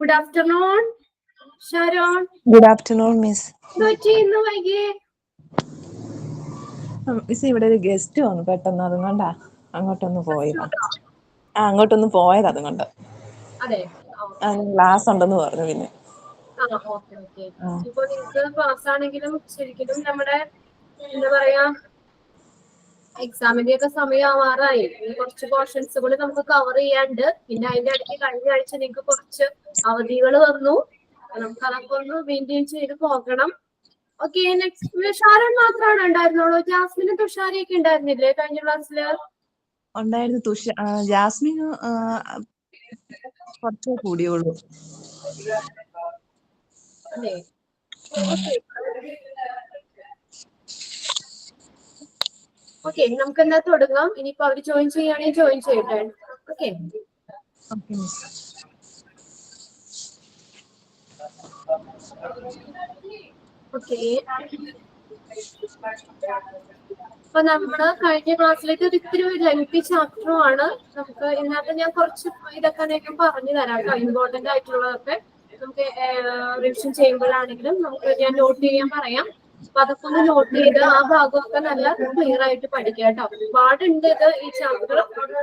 Good afternoon, Sharon. Good afternoon, Miss. Miss ഇവിടെ ഒരു guest വന്നു പെട്ടെന്ന്, അതുകൊണ്ടാ അങ്ങോട്ടൊന്ന് പോയതാ. അങ്ങോട്ടൊന്ന് പോയത് അതുകൊണ്ട്. ക്ലാസ് ഉണ്ടെന്ന് പറഞ്ഞു. പിന്നെ ഇപ്പൊ നിങ്ങൾക്ക് ക്ലാസ് ആണെങ്കിലും ശരിക്കും നമ്മുടെ എന്താ പറയാ എക്സാമിന്റെ ഒക്കെ സമയമാവാറായി. കുറച്ച് പോർഷൻസ് കൂടി നമുക്ക് കവർ ചെയ്യാണ്ട്. പിന്നെ അതിന്റെ ഇടയ്ക്ക് കഴിഞ്ഞ ആഴ്ച നിങ്ങൾക്ക് കുറച്ച് അവധികൾ വന്നു. നമുക്ക് അതൊക്കെ ഒന്ന് മെയിൻറ്റെയിൻ ചെയ്ത് പോകണം. ഓക്കെ, നെക്സ്റ്റ് ഷാരോൺ മാത്രമാണ് ഉണ്ടായിരുന്നുള്ളൂ. ജാസ്മിനും തുഷാരിയൊക്കെ ഉണ്ടായിരുന്നില്ലേ കഴിഞ്ഞ ക്ലാസ്സില്? ഉണ്ടായിരുന്നു. ജാസ്മിൻ കുറച്ചേ കൂടിയുള്ളൂ. അതെ, ഓക്കെ, നമുക്ക് എന്താ തുടങ്ങാം. ഇനിയിപ്പോ അവര് ജോയിൻ ചെയ്യുകയാണെങ്കിൽ ജോയിൻ ചെയ്യട്ടെ. Okay, okay. അപ്പൊ നമ്മള് കഴിഞ്ഞ ക്ലാസ്സിലേക്ക് ഒരു ഇത്തിരി ലെങ്തി ചാപ്റ്ററും ആണ്. നമുക്ക് ഇതിനകത്ത് ഞാൻ കുറച്ച് ഇതൊക്കെ ഞാൻ പറഞ്ഞു തരാം കേട്ടോ. ഇമ്പോർട്ടന്റ് ആയിട്ടുള്ളതൊക്കെ നമുക്ക് റിവിഷൻ ചെയ്യുമ്പോഴാണെങ്കിലും നമുക്ക് ഞാൻ നോട്ട് ചെയ്യാൻ പറയാം. അപ്പൊ അതൊക്കെ ഒന്ന് നോട്ട് ചെയ്ത് ആ ഭാഗമൊക്കെ നല്ല ക്ലിയർ ആയിട്ട് പഠിക്കാം കേട്ടോ. ഒരുപാടുണ്ട് ഇത് ഈ ചാപ്റ്റർ.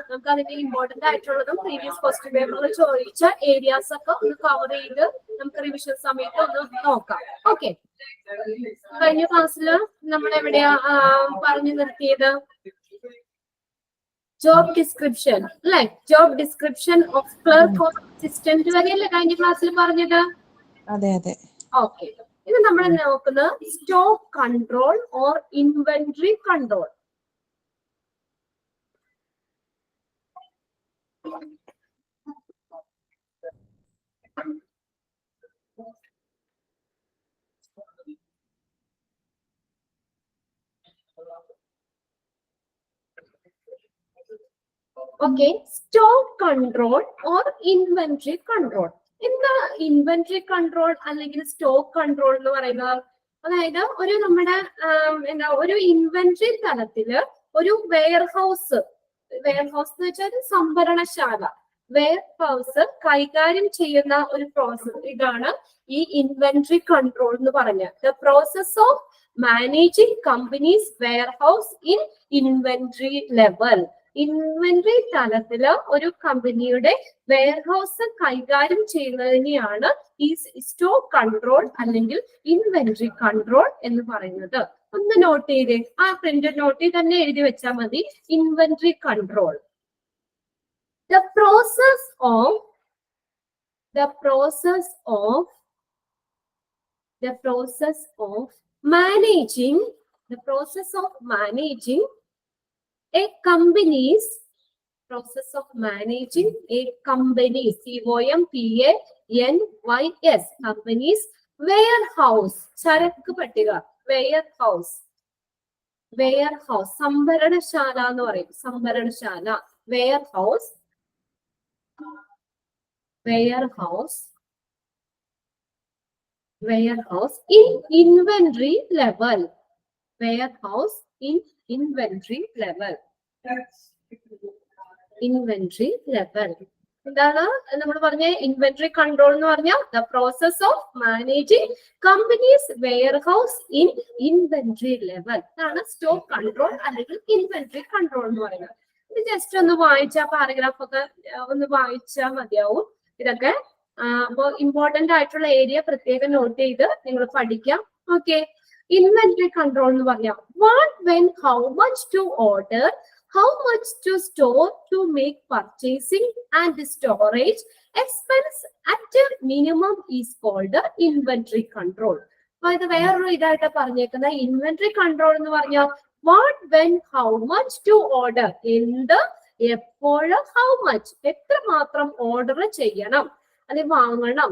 നമുക്ക് അതിന്റെ ഇമ്പോർട്ടന്റ് ആയിട്ടുള്ളതും പ്രീവിയസ് ക്വസ്റ്റ്യൻ പേപ്പറിൽ ചോദിച്ച ഏരിയാസ് ഒക്കെ ഒന്ന് കവർ ചെയ്ത് നമുക്ക് റിവിഷൻ സമയത്ത് ഒന്ന് നോക്കാം. ഓക്കെ, കഴിഞ്ഞ ക്ലാസ്സില് നമ്മൾ എവിടെയാ പറഞ്ഞു നിർത്തിയത്? ജോബ് ഡിസ്ക്രിപ്ഷൻ അല്ലെ? Job description of clerk or assistant വരെയല്ലേ കഴിഞ്ഞ ക്ലാസ്സിൽ പറഞ്ഞത്? അതെ അതെ. ഓക്കെ, ഇത് നമ്മൾ നോക്കുന്നത് stock control or inventory control. Okay, stock control or inventory control. എന്താ ഇൻവെന്ററി കൺട്രോൾ അല്ലെങ്കിൽ സ്റ്റോക്ക് കൺട്രോൾ എന്ന് പറയുന്നത്? അതായത് ഒരു നമ്മുടെ ഒരു ഇൻവെന്ററി തലത്തില് ഒരു വെയർഹൗസ് എന്ന് വെച്ചാൽ സംഭരണശാല, വെയർഹൗസ് കൈകാര്യം ചെയ്യുന്ന ഒരു പ്രോസസ്. ഇതാണ് ഈ ഇൻവെന്ററി കൺട്രോൾ എന്ന് പറഞ്ഞാൽ. The process of managing companies warehouse in inventory level. Inventory തലത്തില് ഒരു കമ്പനിയുടെ വെയർഹൗസ് കൈകാര്യം ചെയ്യുന്നതിനെയാണ് ഈ സ്റ്റോക്ക് കൺട്രോൾ അല്ലെങ്കിൽ ഇൻവെന്ററി കൺട്രോൾ എന്ന് പറയുന്നത്. ഒന്ന് നോട്ട് ചെയ്തേ, ആ പ്രിന്റ് നോട്ടിൽ തന്നെ എഴുതി വെച്ചാൽ മതി. Inventory control, the process of managing a company's COMPANYS company's warehouse, ചരക്ക് പട്ടിക, വെയർഹൗസ് സംഭരണശാല എന്ന് പറയും. സംഭരണശാല, warehouse in inventory level. Warehouse in inventory level. എന്താണ് നമ്മൾ പറഞ്ഞ ഇൻവെന്ററി കൺട്രോൾ എന്ന് പറഞ്ഞാൽ the process of managing companies warehouse in inventory level. ഇതാണ് സ്റ്റോക്ക് കൺട്രോൾ അല്ലെങ്കിൽ ഇൻവെന്ററി കൺട്രോൾ എന്ന് പറയുന്നത്. ഇത് ജസ്റ്റ് ഒന്ന് വായിച്ചാൽ പാരഗ്രാഫ് ഒക്കെ ഒന്ന് വായിച്ചാൽ മതിയാവും. ഇതൊക്കെ അപ്പൊ ഇമ്പോർട്ടന്റ് ആയിട്ടുള്ള ഏരിയ പ്രത്യേകം നോട്ട് ചെയ്ത് നിങ്ങൾ പഠിക്കാം. ഓക്കെ, ഇൻവെന്ററി കൺട്രോൾ എന്ന് പറഞ്ഞാൽ what, when, how much to order, how much to store to make purchasing and storage expense at a minimum is called inventory control. അപ്പൊ ഇത് വേറൊരു ഇതായിട്ട് പറഞ്ഞേക്കുന്ന ഇൻവെന്ററി കൺട്രോൾ എന്ന് പറഞ്ഞാൽ what, when, how much to order, എന്ത്, എപ്പോഴ്, how much എത്ര മാത്രം ഓർഡർ ചെയ്യണം, അത് വാങ്ങണം,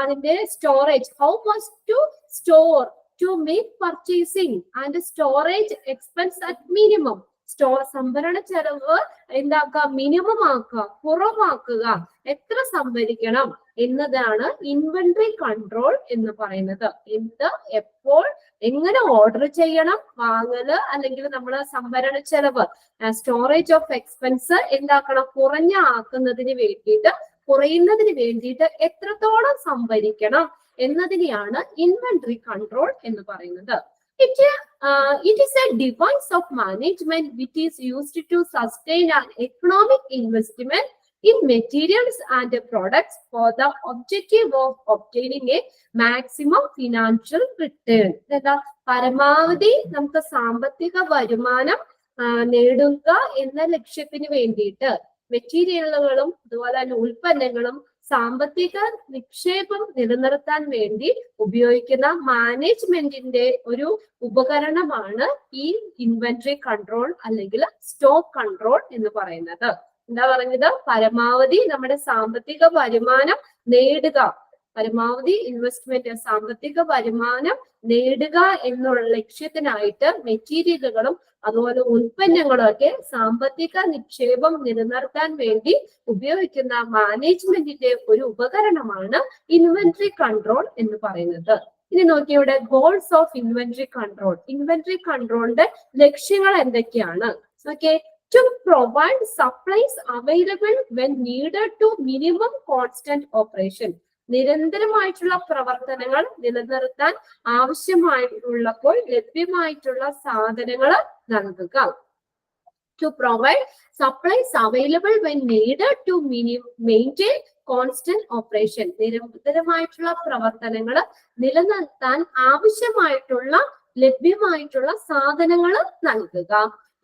അതിന്റെ storage, how much to store to make purchasing and storage expense at minimum. സംഭരണ ചെലവ് എന്താക്കുക, മിനിമം ആക്കുക, കുറവാക്കുക, എത്ര സംഭരിക്കണം എന്നതാണ് ഇൻവെന്ററി കൺട്രോൾ എന്ന് പറയുന്നത്. എന്ത്, എപ്പോൾ, എങ്ങനെ ഓർഡർ ചെയ്യണം, വാങ്ങല് അല്ലെങ്കിൽ നമ്മള് സംഭരണ ചെലവ്, സ്റ്റോറേജ് ഓഫ് എക്സ്പെൻസ് എന്താക്കണം, കുറഞ്ഞ ആക്കുന്നതിന് വേണ്ടിയിട്ട് കുറയുന്നതിന് വേണ്ടിയിട്ട് എത്രത്തോളം സംഭരിക്കണം എന്നതിനെയാണ് ഇൻവെന്ററി കൺട്രോൾ എന്ന് പറയുന്നത്. It is a device of management which is used to sustain an economic investment in materials and products for the objective of obtaining a maximum financial return. പരമാവധി നമുക്ക് സാമ്പത്തിക വരുമാനം നേടുക എന്ന ലക്ഷ്യത്തിന് വേണ്ടിയിട്ട് മെറ്റീരിയലുകളും അതുപോലെ തന്നെ ഉൽപ്പന്നങ്ങളും സാമ്പത്തിക നിക്ഷേപം നിലനിർത്താൻ വേണ്ടി ഉപയോഗിക്കുന്ന മാനേജ്മെന്റിന്റെ ഒരു ഉപകരണമാണ് ഈ ഇൻവെന്ററി കൺട്രോൾ അല്ലെങ്കിൽ സ്റ്റോക്ക് കൺട്രോൾ എന്ന് പറയുന്നത്. എന്താ പറഞ്ഞത്? പരമാവധി നമ്മുടെ സാമ്പത്തിക വരുമാനം നേടുക, പരമാവധി ഇൻവെസ്റ്റ്മെന്റ് സാമ്പത്തിക വരുമാനം നേടുക എന്നുള്ള ലക്ഷ്യത്തിനായിട്ട് മെറ്റീരിയലുകളും അതുപോലെ ഉൽപ്പന്നങ്ങളും ഒക്കെ സാമ്പത്തിക നിക്ഷേപം നിലനിർത്താൻ വേണ്ടി ഉപയോഗിക്കുന്ന മാനേജ്മെന്റിന്റെ ഒരു ഉപകരണമാണ് ഇൻവെന്ററി കൺട്രോൾ എന്ന് പറയുന്നത്. ഇനി നോക്കിയുടെ goals of inventory control. Inventory കൺട്രോളിന്റെ ലക്ഷ്യങ്ങൾ എന്തൊക്കെയാണ്? Okay, to provide supplies available when needed to minimum constant operation. നിരന്തരമായിട്ടുള്ള പ്രവർത്തനങ്ങൾ നിലനിർത്താൻ ആവശ്യമായിട്ടുള്ളപ്പോൾ ലഭ്യമായിട്ടുള്ള സാധനങ്ങൾ നൽകുക. To provide supplies available when needed to maintain constant operation. നിരന്തരമായിട്ടുള്ള പ്രവർത്തനങ്ങൾ നിലനിർത്താൻ ആവശ്യമായിട്ടുള്ള ലഭ്യമായിട്ടുള്ള സാധനങ്ങൾ നൽകുക.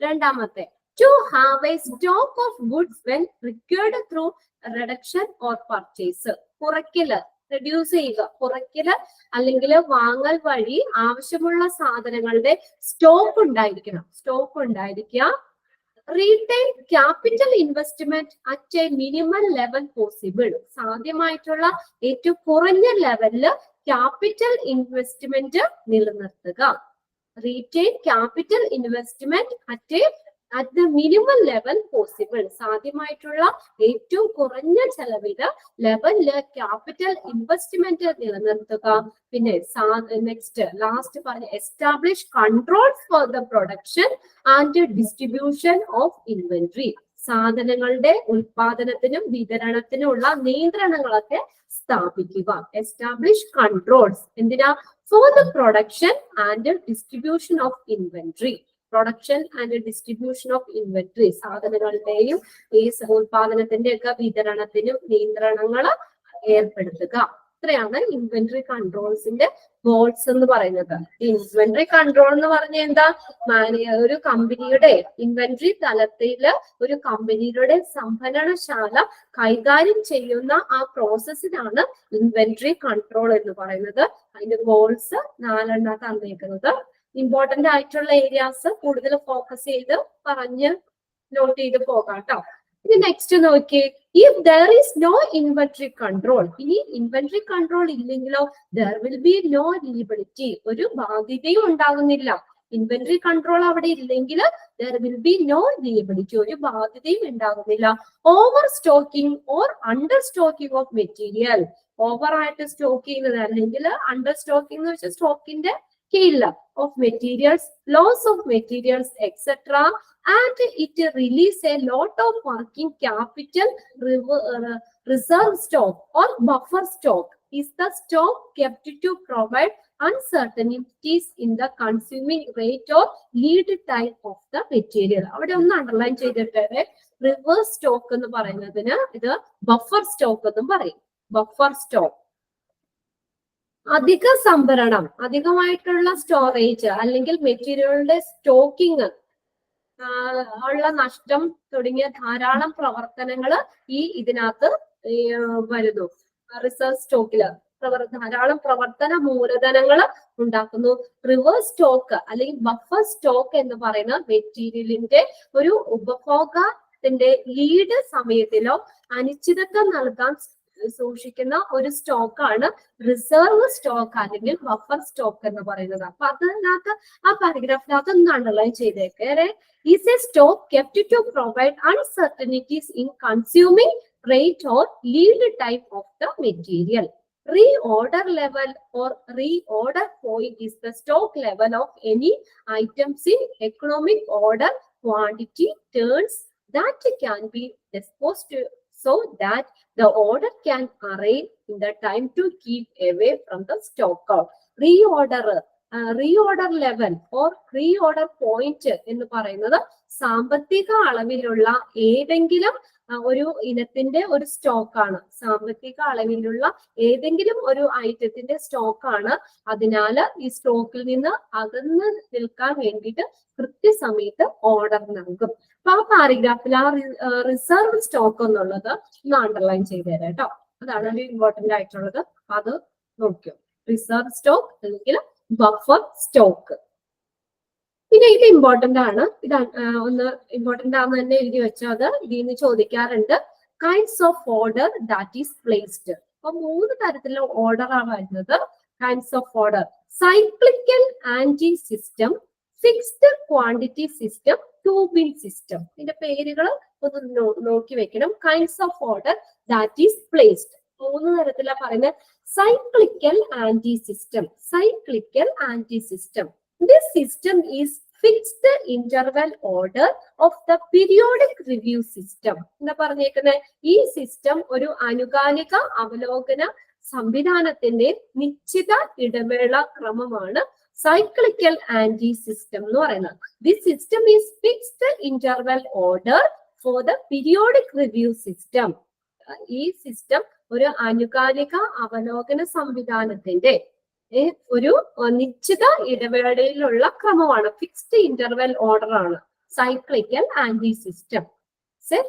രണ്ടാമത്തെ, to have a stock of goods when required through reduction or purchase. കുറയ്ക്കല്, റെഡ്യൂസ് ചെയ്യുക, കുറയ്ക്കല് അല്ലെങ്കിൽ വാങ്ങൽ വഴി ആവശ്യമുള്ള സാധനങ്ങളുടെ സ്റ്റോക്ക് ഉണ്ടായിരിക്കുക. Retail capital investment at a minimum level possible. സാധ്യമായിട്ടുള്ള ഏറ്റവും കുറഞ്ഞ ലെവലില് ക്യാപിറ്റൽ ഇൻവെസ്റ്റ്മെന്റ് നിലനിർത്തുക. Retail capital investment at the minimum level possible. സാധ്യമായിട്ടുള്ള ഏറ്റവും കുറഞ്ഞ ചെലവില് ലെവലില് ക്യാപിറ്റൽ ഇൻവെസ്റ്റ്മെന്റ് നിലനിർത്തുക. പിന്നെ ലാസ്റ്റ് പറഞ്ഞ establish controls for the production and distribution of inventory. സാധനങ്ങളുടെ ഉൽപാദനത്തിനും വിതരണത്തിനുമുള്ള നിയന്ത്രണങ്ങളൊക്കെ സ്ഥാപിക്കുക. എസ്റ്റാബ്ലിഷ് കൺട്രോൾസ് എന്തിനാ? For the production and distribution of inventory. Production and distribution of inventory, സാധനങ്ങളുടെയും ഈ ഉൽപാദനത്തിന്റെ ഒക്കെ വിതരണത്തിനും നിയന്ത്രണങ്ങൾ ഏർപ്പെടുത്തുക. ഇത്രയാണ് ഇൻവെന്ററി കൺട്രോൾസിന്റെ ഗോൾസ് എന്ന് പറയുന്നത്. ഇൻവെന്ററി കൺട്രോൾ എന്ന് പറഞ്ഞ എന്താ? ഒരു കമ്പനിയുടെ ഇൻവെന്ററി തലത്തില് ഒരു കമ്പനിയുടെ സംഭരണശാല കൈകാര്യം ചെയ്യുന്ന ആ പ്രോസസ്സിനാണ് ഇൻവെന്ററി കൺട്രോൾ എന്ന് പറയുന്നത്. അതിന്റെ ഗോൾസ് 4 തന്നേക്കുന്നത്. ഇമ്പോർട്ടന്റ് ആയിട്ടുള്ള ഏരിയാസ് കൂടുതൽ ഫോക്കസ് ചെയ്ത് പറഞ്ഞ് നോട്ട് ചെയ്ത് പോകാം കേട്ടോ. ഇനി നെക്സ്റ്റ് നോക്കിയേ, if there is no inventory control. ഇനി ഇൻവെന്ററി കൺട്രോൾ ഇല്ലെങ്കിലോ there will be no liability. ഒരു ബാധ്യതയും ഉണ്ടാകുന്നില്ല. ഇൻവെന്ററി കൺട്രോൾ അവിടെ ഇല്ലെങ്കിൽ there will be no liability. ഒരു ബാധ്യതയും ഉണ്ടാകുന്നില്ല. Over stocking or under stocking of material. Over ആയിട്ട് സ്റ്റോക്ക് ചെയ്യുന്നത് അല്ലെങ്കിൽ അണ്ടർ സ്റ്റോക്കിംഗ് എന്ന് വെച്ചാൽ സ്റ്റോക്കിന്റെ കീഴിൽ of materials, loss of materials et cetera, and it release a lot of working capital. Reserve stock or buffer stock is the stock kept to provide uncertainties in the consuming rate or lead time of the material. അവിടെ ഒന്ന് underline ചെയ്തിട്ട് reverse stock എന്ന് പറയുന്നതിന് ഇത് buffer stock എന്നും പറയും. Buffer stock അധിക സംഭരണം, അധികമായിട്ടുള്ള സ്റ്റോറേജ് അല്ലെങ്കിൽ മെറ്റീരിയലുകളുടെ സ്റ്റോക്കിംഗ് ഉള്ള നഷ്ടം തുടങ്ങിയ ധാരാളം പ്രവർത്തനങ്ങൾ ഇതിനകത്ത് വരുന്നു. റിസർവ് സ്റ്റോക്കില് ധാരാളം പ്രവർത്തന മൂലധനങ്ങൾ ഉണ്ടാക്കുന്നു. റിവേഴ്സ് സ്റ്റോക്ക് അല്ലെങ്കിൽ ബഫർ സ്റ്റോക്ക് എന്ന് പറയുന്ന മെറ്റീരിയലിന്റെ ഒരു ഉപഭോഗത്തിന്റെ ലീഡ് സമയത്തിലോ അനിശ്ചിതത്വം നൽകാൻ സൂക്ഷിക്കുന്ന ഒരു സ്റ്റോക്കാണ് റിസർവ് സ്റ്റോക്ക് അല്ലെങ്കിൽ ബഫർ സ്റ്റോക്ക് എന്ന് പറയുന്നത്. അപ്പൊ അതിനകത്ത് ആ പാരഗ്രാഫിനകത്ത് ഒന്ന് അണ്ടർലൈൻ ചെയ്തേക്കേ. Is a stock kept to provide uncertainties in consuming rate or lead type of the material. Reorder level or reorder point is the stock level of any items in economic order, quantity, turns that can be disposed so that the order can arrive in the time to keep away from the stock out. Reorder level or reorder point എന്ന് പറയുന്നത് സാമ്പത്തിക അളവിലുള്ള ഏതെങ്കിലും ഒരു ഇനത്തിന്റെ ഒരു സ്റ്റോക്കാണ്. സാമ്പത്തിക അളവിലുള്ള ഏതെങ്കിലും ഒരു ഐറ്റത്തിന്റെ സ്റ്റോക്കാണ്. അതിനാൽ ഈ സ്റ്റോക്കിൽ നിന്ന് അകന്ന് നിൽക്കാൻ വേണ്ടിയിട്ട് കൃത്യസമയത്ത് ഓർഡർ നൽകും. അപ്പൊ ആ പാരഗ്രാഫിൽ ആ റിസർവ് സ്റ്റോക്ക് എന്നുള്ളത് ഒന്ന് അണ്ടർലൈൻ ചെയ്ത് തരാം കേട്ടോ. അതാണ് ഒരു ഇമ്പോർട്ടന്റ് ആയിട്ടുള്ളത്. അപ്പൊ അത് നോക്കിയോ, റിസർവ് സ്റ്റോക്ക് അല്ലെങ്കിൽ ബഫർ സ്റ്റോക്ക്. പിന്നെ ഇത് ഇമ്പോർട്ടന്റ് ആണ്. ഇത് ഒന്ന് ഇമ്പോർട്ടന്റ് ആണെന്ന് തന്നെ എഴുതി വെച്ചാൽ അത് ഇതിൽ നിന്ന് ചോദിക്കാറുണ്ട്. Kinds of order that is placed. അപ്പൊ 3 തരത്തിലുള്ള ഓർഡർ ആണ് വരുന്നത്. Kinds of order: cyclical anti system, fixed quantity system, two bin system. ഇതിന്റെ പേരുകൾ ഒന്ന് നോക്കി വെക്കണം. Kinds of order that is placed 3 തരത്തിലാണ് പറയുന്നത്. Cyclical anti system. Cyclical anti system. This system is fixed interval order of the periodic review system. എന്താ പറഞ്ഞേക്കുന്നത്? ഈ സിസ്റ്റം ഒരു അനുകാലിക അവലോകന സംവിധാനത്തിന്റെ നിശ്ചിത ഇടവേള ക്രമമാണ് സൈക്ലിക്കൽ ആന്റി സിസ്റ്റം എന്ന് പറയുന്നത്. This system is fixed interval order for the periodic review system. ഈ സിസ്റ്റം ഒരു അനുകാലിക അവലോകന സംവിധാനത്തിന്റെ ഒരു നിശ്ചിത ഇടവേളയിലുള്ള ക്രമമാണ്. ഫിക്സ്ഡ് ഇന്റർവെൽ ഓർഡർ ആണ് cyclical anti system.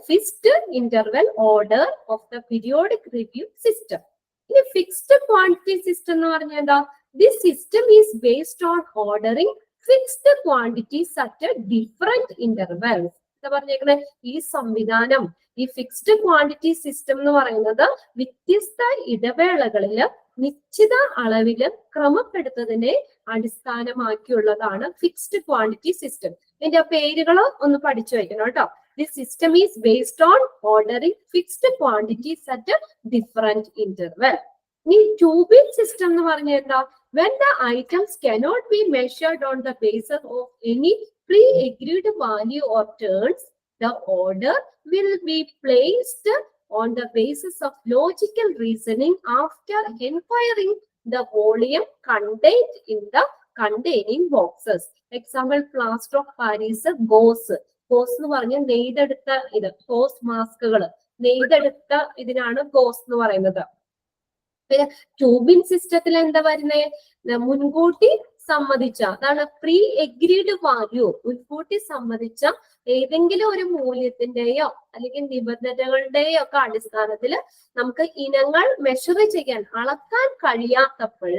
Fixed interval order of the periodic review system. ഇനി ഫിക്സ്ഡ് ക്വാണ്ടിറ്റി സിസ്റ്റം എന്ന് പറഞ്ഞാൽ എന്താ? This system is based on ordering fixed quantities at different intervals. എന്താ പറഞ്ഞേക്കുന്നത്? ഈ സംവിധാനം, ഈ ഫിക്സ്ഡ് ക്വാണ്ടിറ്റി സിസ്റ്റം എന്ന് പറയുന്നത് വ്യത്യസ്ത ഇടവേളകളില് നിശ്ചിത അളവില് ക്രമപ്പെടുത്തതിനെ അടിസ്ഥാനമാക്കിയുള്ളതാണ് ഫിക്സ്ഡ് ക്വാണ്ടിറ്റി സിസ്റ്റം. ഇതിന്റെ പേരുകൾ ഒന്ന് പഠിച്ചു വെക്കണം കേട്ടോ. This system is based on ordering fixed quantities at different interval. ഇനി ടു ബിൻ സിസ്റ്റം എന്ന് പറഞ്ഞാൽ എന്താ? when the items cannot be measured on the basis of any pre-agreed value or terms, the order will be placed on the basis of logical reasoning after inquiring the volume contained in the containing boxes. Example, plaster of Paris, gauze. Gauze എന്ന് പറഞ്ഞാൽ നെയ്തെടുത്ത ഇത്, goes മാസ്കുകൾ നെയ്തെടുത്ത ഇതിനാണ് goes എന്ന് പറയുന്നത്. പിന്നെ ട്യൂബിൻ സിസ്റ്റത്തിൽ എന്താ വരുന്നത്? മുൻകൂട്ടി സമ്മതിച്ച, അതാണ് പ്രീ എഗ്രീഡ് വാല്യൂ. മുൻകൂട്ടി സമ്മതിച്ച ഏതെങ്കിലും ഒരു മൂല്യത്തിന്റെയോ അല്ലെങ്കിൽ നിബന്ധനകളുടെയോ ഒക്കെ അടിസ്ഥാനത്തിൽ നമുക്ക് ഇനങ്ങൾ മെഷർ ചെയ്യാൻ, അളക്കാൻ കഴിയാത്തപ്പോൾ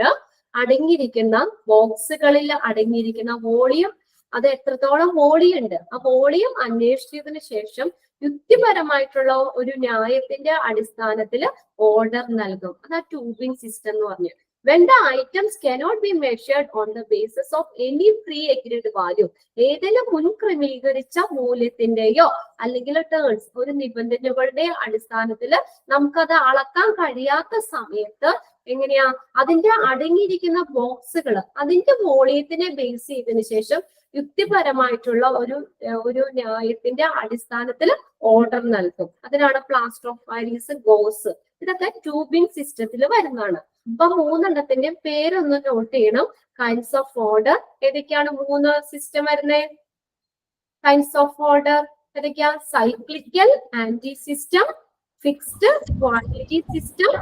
അടങ്ങിയിരിക്കുന്ന ബോക്സുകളിൽ അടങ്ങിയിരിക്കുന്ന വോളിയം, അത് എത്രത്തോളം വോളിയം ഉണ്ട്, ആ വോളിയം അന്വേഷിച്ചതിന് ശേഷം യുക്തിപരമായിട്ടുള്ള ഒരു ന്യായത്തിന്റെ അടിസ്ഥാനത്തിൽ ഓർഡർ നൽകും. അതാ ട്യൂബിംഗ് സിസ്റ്റം എന്ന് പറഞ്ഞു. When the items cannot be measured on the basis of any pre-agreed value, ഏതെങ്കിലും മുൻക്രമീകരിച്ച മൂല്യത്തിന്റെയോ അല്ലെങ്കിൽ ടേൺസ്, ഒരു നിബന്ധനകളുടെ അടിസ്ഥാനത്തിൽ നമുക്കത് അളക്കാൻ കഴിയാത്ത സമയത്ത് എങ്ങനെയാ അതിന്റെ അടങ്ങിയിരിക്കുന്ന ബോക്സുകൾ അതിന്റെ വോളിയത്തിനെ ബേസ് ചെയ്തതിനു ശേഷം യുക്തിപരമായിട്ടുള്ള ഒരു ന്യായത്തിന്റെ അടിസ്ഥാനത്തിൽ ഓർഡർ നൽകും. അതിനാണ് പ്ലാസ്റ്റർ ഓഫ് പാരീസ്, ഗോസ്, ഇതൊക്കെ ട്യൂബിംഗ് സിസ്റ്റത്തിൽ വരുന്നതാണ്. അപ്പൊ 3 പേരൊന്ന് നോട്ട് ചെയ്യണം. കൈൻഡ്സ് ഓഫ് ഓർഡർ ഏതൊക്കെയാണ്? 3 സിസ്റ്റം വരുന്നത്. കൈൻഡ്സ് ഓഫ് ഓർഡർ ഏതൊക്കെയാ? Cyclical anti system, fixed quantity system,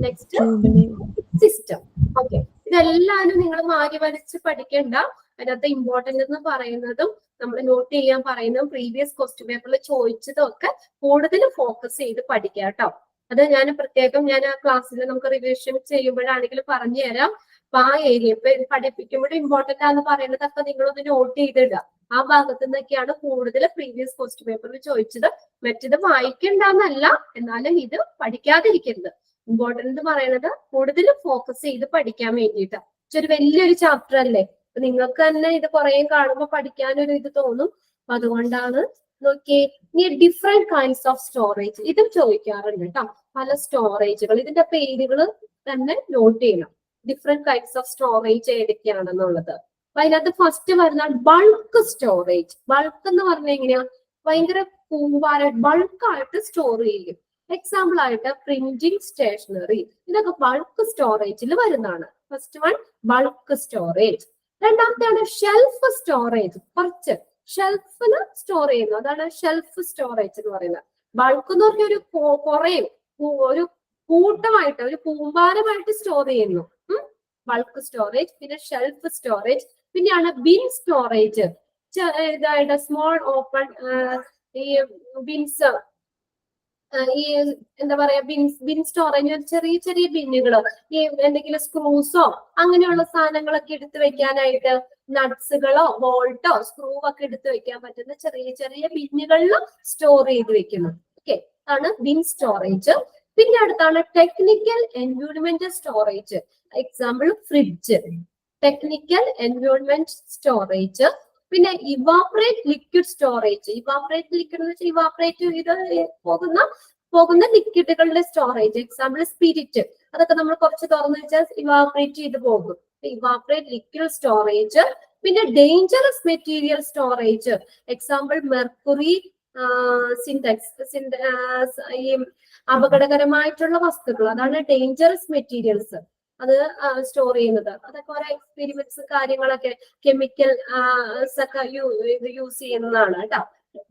next system. Okay, ഇതെല്ലാരും നിങ്ങൾ മാറി വരച്ച് പഠിക്കണ്ട. അതിനകത്ത് ഇമ്പോർട്ടന്റ് എന്ന് പറയുന്നതും നമ്മൾ നോട്ട് ചെയ്യാൻ പറയുന്നതും പ്രീവിയസ് ക്വസ്റ്റ്യൻ പേപ്പറിൽ ചോദിച്ചതും ഒക്കെ കൂടുതൽ ഫോക്കസ് ചെയ്ത് പഠിക്കാം കേട്ടോ. അത് ഞാൻ പ്രത്യേകം ആ ക്ലാസ്സിൽ നമുക്ക് റിവിഷൻ ചെയ്യുമ്പോഴാണെങ്കിലും പറഞ്ഞു തരാം. അപ്പൊ ആ ഏരിയ ഇപ്പൊ പഠിപ്പിക്കുമ്പോഴും ഇമ്പോർട്ടന്റ് ആണെന്ന് പറയുന്നതൊക്കെ നിങ്ങളൊന്ന് നോട്ട് ചെയ്തിടുക. ആ ഭാഗത്ത് നിന്നൊക്കെയാണ് കൂടുതൽ പ്രീവിയസ് ക്വസ്റ്റ്യൻ പേപ്പറിൽ ചോദിച്ചത്. മറ്റത് വായിക്കണ്ടെന്നല്ല, എന്നാലും ഇത് പഠിക്കാതിരിക്കരുത്. ഇമ്പോർട്ടന്റ് എന്ന് പറയുന്നത് കൂടുതൽ ഫോക്കസ് ചെയ്ത് പഠിക്കാൻ വേണ്ടിയിട്ട്. ഒരു വലിയൊരു ചാപ്റ്റർ അല്ലേ, അപ്പൊ നിങ്ങൾക്ക് തന്നെ ഇത് കുറെ കാണുമ്പോൾ പഠിക്കാനൊരു ഇത് തോന്നും. അപ്പൊ അതുകൊണ്ടാണ്. നോക്കിയേ, ഇനി ഡിഫറെന്റ് കൈൻഡ്സ് ഓഫ് സ്റ്റോറേജ്, ഇതും ചോദിക്കാറുണ്ട് കേട്ടോ. പല സ്റ്റോറേജുകൾ, ഇതിന്റെ പേരുകൾ തന്നെ നോട്ട് ചെയ്യണം. ഡിഫറെന്റ് കൈൻഡ്സ് ഓഫ് സ്റ്റോറേജ് ഏതൊക്കെയാണെന്നുള്ളത്. അപ്പൊ അതിനകത്ത് ഫസ്റ്റ് വരുന്ന ബൾക്ക് സ്റ്റോറേജ്. ബൾക്ക് എന്ന് പറഞ്ഞാൽ എങ്ങനെയാ? ഭയങ്കര ബൾക്കായിട്ട് സ്റ്റോർ ചെയ്യും. എക്സാമ്പിൾ ആയിട്ട് പ്രിന്റിംഗ് സ്റ്റേഷനറി, ഇതൊക്കെ ബൾക്ക് സ്റ്റോറേജിൽ വരുന്നതാണ്. First one bulk storage. രണ്ടാമത്തെയാണ് ഷെൽഫ് സ്റ്റോറേജ്, കുറച്ച് ഷെൽഫില് സ്റ്റോർ ചെയ്യുന്നു, അതാണ് ഷെൽഫ് സ്റ്റോറേജ് എന്ന് പറയുന്നത്. ബൾക്ക് എന്ന് പറഞ്ഞ ഒരു ഒരു കൂട്ടമായിട്ട്, ഒരു കൂമ്പാരമായിട്ട് സ്റ്റോർ ചെയ്യുന്നു, ബൾക്ക് സ്റ്റോറേജ്. പിന്നെ ഷെൽഫ് സ്റ്റോറേജ്. പിന്നെയാണ് ബിൻ സ്റ്റോറേജ്, ഇതായിട്ട് സ്മോൾ ഓപ്പൺ, ഈ ബിൻസ്, ഈ എന്താ പറയാ, ബിൻ സ്റ്റോറേജ്, ചെറിയ ചെറിയ ബിന്നുകള്, ഈ എന്തെങ്കിലും സ്ക്രൂസോ അങ്ങനെയുള്ള സാധനങ്ങളൊക്കെ എടുത്തു വെക്കാനായിട്ട്, നട്ട്സുകളോ ബോൾട്ടോ സ്ക്രൂ ഒക്കെ എടുത്തു വെക്കാൻ പറ്റുന്ന ചെറിയ ചെറിയ ബിന്നുകളിൽ സ്റ്റോർ ചെയ്ത് വെക്കുന്നു. ഓക്കെ, ആണ് ബിൻ സ്റ്റോറേജ്. പിന്നെ അടുത്താണ് technical environment storage. Example fridge, technical environment storage. പിന്നെ evaporate liquid storage. Evaporate liquid എന്ന് വെച്ചാൽ ഇവാപറേറ്റ് ചെയ്ത് പോകുന്ന ലിക്വിഡുകളുടെ സ്റ്റോറേജ്. എക്സാമ്പിൾ സ്പിരിറ്റ്, അതൊക്കെ നമ്മൾ കുറച്ച് തുറന്നു വെച്ചാൽ ഇവാപറേറ്റ് ചെയ്ത് പോകും. Evaporate liquid storage. പിന്നെ dangerous material storage. Example mercury, syntax, ഈ അപകടകരമായിട്ടുള്ള വസ്തുക്കൾ, അതാണ് ഡേഞ്ചറസ് മെറ്റീരിയൽസ്, അത് സ്റ്റോർ ചെയ്യുന്നത്. അതൊക്കെ ഓരോ എക്സ്പെരിമെന്റ്സ് കാര്യങ്ങളൊക്കെ കെമിക്കൽ ഒക്കെ യൂസ് ചെയ്യുന്നതാണ് കേട്ടോ.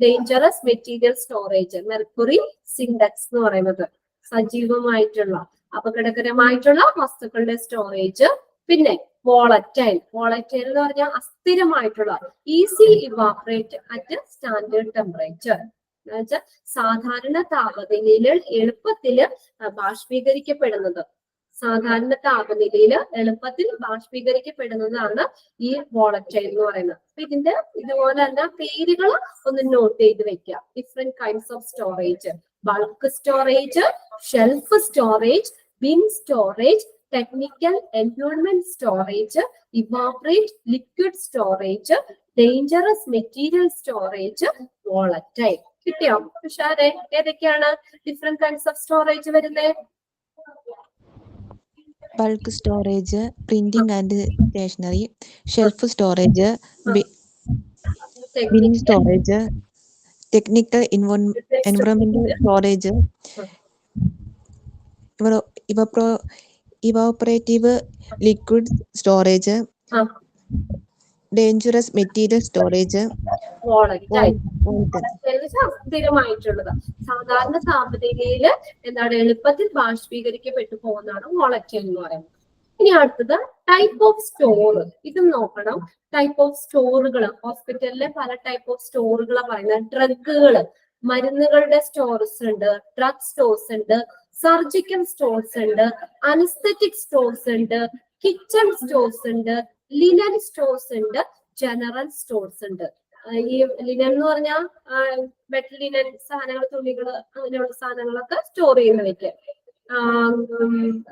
Dangerous material storage, mercury, Sintex എന്ന് പറയുന്നത് സജീവമായിട്ടുള്ള അപകടകരമായിട്ടുള്ള വസ്തുക്കളുടെ സ്റ്റോറേജ്. പിന്നെ വോളറ്റൈൽ, വോളറ്റൈൽ എന്ന് പറഞ്ഞാൽ അസ്ഥിരമായിട്ടുള്ള, easy evaporate at standard temperature, എന്ന് വെച്ചാൽ സാധാരണ താപനിലയിൽ എളുപ്പത്തിൽ ബാഷ്പീകരിക്കപ്പെടുന്നത്, സാധാരണ താപനിലയിൽ എളുപ്പത്തിൽ ബാഷ്പീകരിക്കപ്പെടുന്നതാണ് ഈ വോളറ്റൈൽ എന്ന് പറയുന്നത്. അപ്പൊ ഇതിന്റെ ഇതുപോലെ തന്നെ പേരുകൾ ഒന്ന് നോട്ട് ചെയ്ത് വെക്കുക. Different kinds of storage: bulk storage, shelf storage, bin storage, technical environment storage, evaporate liquid storage, dangerous material storage, volatile. കിട്ടിയോ ഉഷാരെ? ഏതൊക്കെയാണ് ഡിഫറെന്റ് കൈൻഡ്സ് ഓഫ് സ്റ്റോറേജ് വരുന്നത്? Bulk storage, printing and stationery, shelf storage, bin storage, technical എൻവയോൺമെന്റൽ storage, evaporative liquid storage, dangerous material storage, സ്ഥിരമായിട്ടുള്ളത്, സാധാരണ താപനിലയിൽ എന്താണ് എളുപ്പത്തിൽ ബാഷ്പീകരിക്കപ്പെട്ടു പോകുന്നതാണ് വോളറ്റൈൽ എന്ന് പറയുന്നത്. ഇനി അടുത്തത് ടൈപ്പ് ഓഫ് സ്റ്റോർ. ഇതും നോക്കണം. ടൈപ്പ് ഓഫ് സ്റ്റോറുകൾ, ഹോസ്പിറ്റലിലെ പല ടൈപ്പ് ഓഫ് സ്റ്റോറുകളെ പറയുന്നത്. ഡ്രഗുകൾ, മരുന്നുകളുടെ സ്റ്റോർസ് ഉണ്ട്, ഡ്രഗ് സ്റ്റോർസ് ഉണ്ട്, സർജിക്കൽ സ്റ്റോർസ് ഉണ്ട്, അനസ്തെറ്റിക് സ്റ്റോർസ് ഉണ്ട്, കിച്ചൺ സ്റ്റോർസ് ഉണ്ട്, ലിനൻ സ്റ്റോർസ് ഉണ്ട്, ജനറൽ സ്റ്റോർസ് ഉണ്ട്. ഈ ലിനൻ എന്ന് പറഞ്ഞാൽ ബെഡ് ലിനൻ സാധനങ്ങൾ, തുണികൾ, അങ്ങനെയുള്ള സാധനങ്ങളൊക്കെ സ്റ്റോർ ചെയ്യുന്നവയ്ക്ക്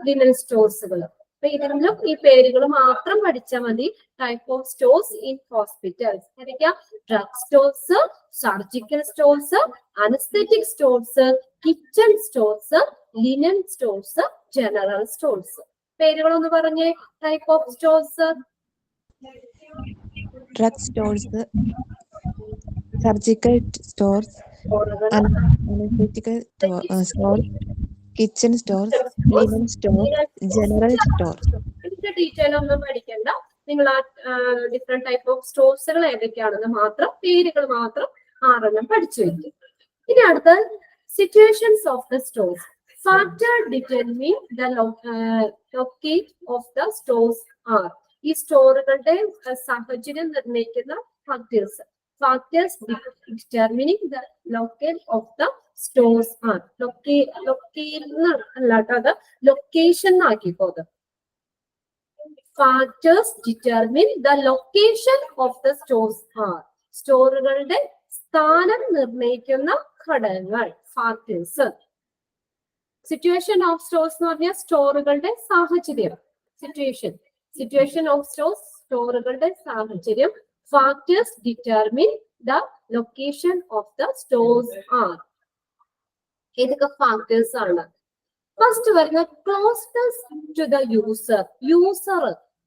ലിനൻ സ്റ്റോർസുകൾ. അപ്പൊ ഇതിലും ഈ പേരുകൾ മാത്രം പഠിച്ചാൽ മതി. Type of stores in hospitals ഏതൊക്കെയാ? Drug stores, surgical stores, anaesthetic stores, kitchen stores, linen stores, general stores. പേരുകളൊന്ന് പറഞ്ഞേ. Type of stores: drug stores, surgical stores, anaesthetical stores, kitchen stores, linen store, general store. ഇതിന്റെ detail ഒന്നും പഠിക്കണ്ട. നിങ്ങൾ ആ different type of സ്റ്റോർസുകൾ ഏതൊക്കെയാണെന്ന് മാത്രം, പേരുകൾ മാത്രം 6 പഠിച്ചു വയ്ക്കും. ഇനി അടുത്ത situations of the stores. Factor determine the locate of the stores are. ഈ സ്റ്റോറുകളുടെ സാഹചര്യം നിർണ്ണയിക്കുന്ന factors. Factors determining the locate of the stores are. അല്ലാട്ടോ, അത് ലൊക്കേഷൻ ആക്കിക്കോ. അത് factors determine the location of the stores are. സ്റ്റോറുകളുടെ സ്ഥാനം നിർണ്ണയിക്കുന്ന ഘടകങ്ങൾ, ഫാക്ടേഴ്സ്. സിറ്റുവേഷൻ ഓഫ് സ്റ്റോർസ് എന്ന് പറഞ്ഞാൽ സ്റ്റോറുകളുടെ സാഹചര്യം. സിറ്റുവേഷൻ ഓഫ് സ്റ്റോർസ്, സ്റ്റോറുകളുടെ സാഹചര്യം. Factors determine the location of the stores are. ഏതൊക്കെ ഫാക്ടേഴ്സ് ആണ്? ഫസ്റ്റ് വരുന്ന ക്ലോസ്നെസ് ടു ദ യൂസർ.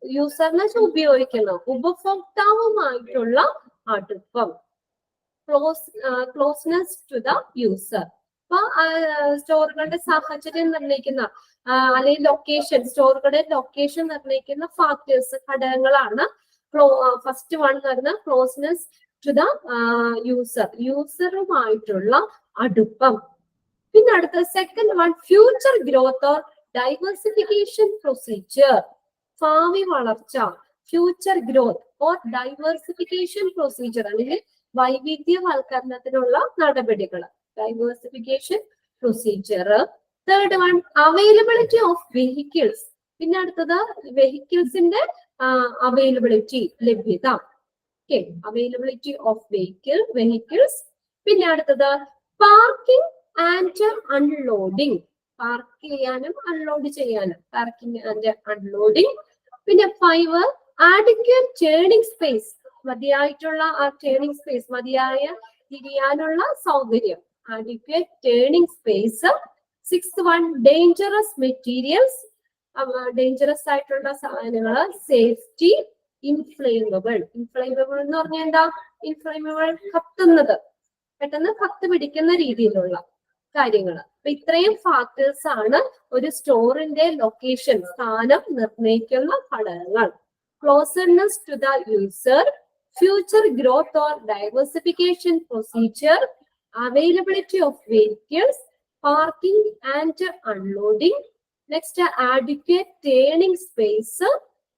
യൂസറിനെ ഉപയോഗിക്കുന്ന ഉപഭോക്താവുമായിട്ടുള്ള അടുപ്പം. Closeness to the user. അപ്പൊ സ്റ്റോറുകളുടെ സാഹചര്യം നിർണ്ണയിക്കുന്ന അല്ലെങ്കിൽ ലൊക്കേഷൻ, സ്റ്റോറുകളുടെ ലൊക്കേഷൻ നിർണ്ണയിക്കുന്ന ഫാക്ടേഴ്സ്, ഘടകങ്ങളാണ്. ഫസ്റ്റ് വൺ എന്ന് പറയുന്നത് ക്ലോസ്നെസ് ടു ദ യൂസർ, യൂസറുമായിട്ടുള്ള അടുപ്പം. പിന്നെ അടുത്ത second one future growth or diversification procedure, ഭാവി വളർച്ച, future growth or diversification procedure അല്ലെങ്കിൽ വൈവിധ്യവൽക്കരണത്തിനുള്ള നടപടികൾ, diversification procedure. Third one availability of vehicles, പിന്നെ അടുത്തത് വെഹിക്കിൾസിന്റെ അവൈലബിലിറ്റി, ലഭ്യത. Okay, availability of vehicles. പിന്നെ അടുത്തത് പാർക്കിംഗ് ആൻഡ് അൺലോഡിങ്, പാർക്ക് ചെയ്യാനും അൺലോഡ് ചെയ്യാനും, പാർക്കിംഗ് ആൻഡ് അൺലോഡിങ്. പിന്നെ 5 ആഡിക്വേറ്റ് ടേണിംഗ് സ്പേസ്, മതിയായിട്ടുള്ള ആ ടേണിംഗ് സ്പേസ്, മതിയായ തിരിയാനുള്ള സൗകര്യം, adequate turning space. 6th one dangerous materials, dangerous ആയിട്ടുള്ള സാധനങ്ങൾ, സേഫ്റ്റി, ഇൻഫ്ലേമബിൾ. ഇൻഫ്ലേമബിൾ എന്ന് പറഞ്ഞാൽ എന്താ? ഇൻഫ്ലേമബിൾ, കത്തുന്നത്, പെട്ടെന്ന് കത്ത് പിടിക്കുന്ന രീതിയിലുള്ള കാര്യങ്ങൾ. അപ്പൊ ഇത്രയും ഫാക്ടേഴ്സ് ആണ് ഒരു സ്റ്റോറിന്റെ ലൊക്കേഷൻ, സ്ഥാനം നിർണ്ണയിക്കുന്ന ഘടകങ്ങൾ. Closerness to the user, future growth or diversification procedure, availability of vehicles, parking and unloading. Next adequate turning space,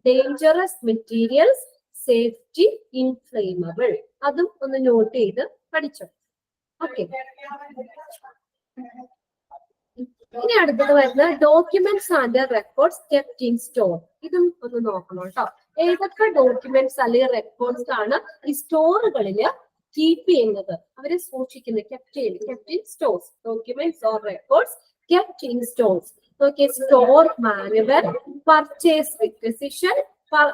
dangerous materials, safety, inflammable. അതും ഒന്ന് നോട്ട് ചെയ്ത് പഠിച്ചോ. ഓക്കെ, ഇനി അടുത്തത് വരുന്ന documents and records kept in store. ഇതും ഒന്ന് നോക്കണം കേട്ടോ. ഏതൊക്കെ ഡോക്യുമെന്റ്സ് അല്ലെങ്കിൽ റെക്കോർഡ്സ് ആണ് ഈ സ്റ്റോറുകളിൽ കീപ്പ് ചെയ്യുന്നത്, അവരെ സൂക്ഷിക്കുന്നത്, kept in stores, documents or records kept in stores. നോക്കിയേ, സ്റ്റോർ മാനുവൽ, പർച്ചേസ് റിക്വസിഷൻ,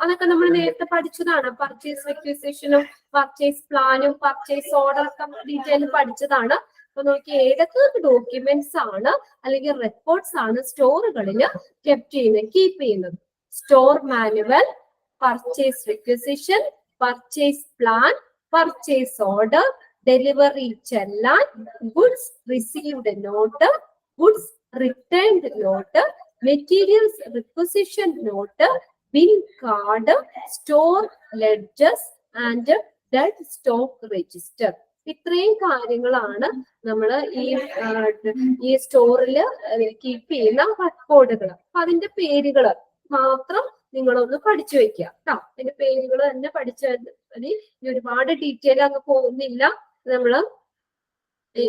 അതൊക്കെ നമ്മൾ നേരത്തെ പഠിച്ചതാണ്. പർച്ചേസ് റിക്വസിഷനും പർച്ചേസ് പ്ലാനും പർച്ചേസ് ഓർഡർ ഒക്കെ ഡീറ്റെയിൽ പഠിച്ചതാണ്. അപ്പൊ നോക്കി ഏതൊക്കെ ഡോക്യുമെന്റ്സ് ആണ് അല്ലെങ്കിൽ റെക്കോർഡ്സ് ആണ് സ്റ്റോറുകളിൽ കീപ്പ് ചെയ്യുന്നത്. Store manual, purchase requisition, purchase plan, purchase order, delivery challan, goods received note, goods returned note, materials requisition note, bill card, store ledgers and dead stock register. ഇത്രയും കാര്യങ്ങളാണ് നമ്മൾ ഈ സ്റ്റോറിൽ കീപ്പ് ചെയ്യുന്ന റെക്കോർഡുകൾ. അപ്പൊ അതിന്റെ പേരുകൾ മാത്രം നിങ്ങളൊന്ന് പഠിച്ചു വെക്കുക കേട്ടോ. അതിന്റെ പേരുകൾ തന്നെ പഠിച്ചാൽ മതി. ഒരുപാട് ഡീറ്റെയിൽ അങ്ങ് പോകുന്നില്ല. നമ്മള്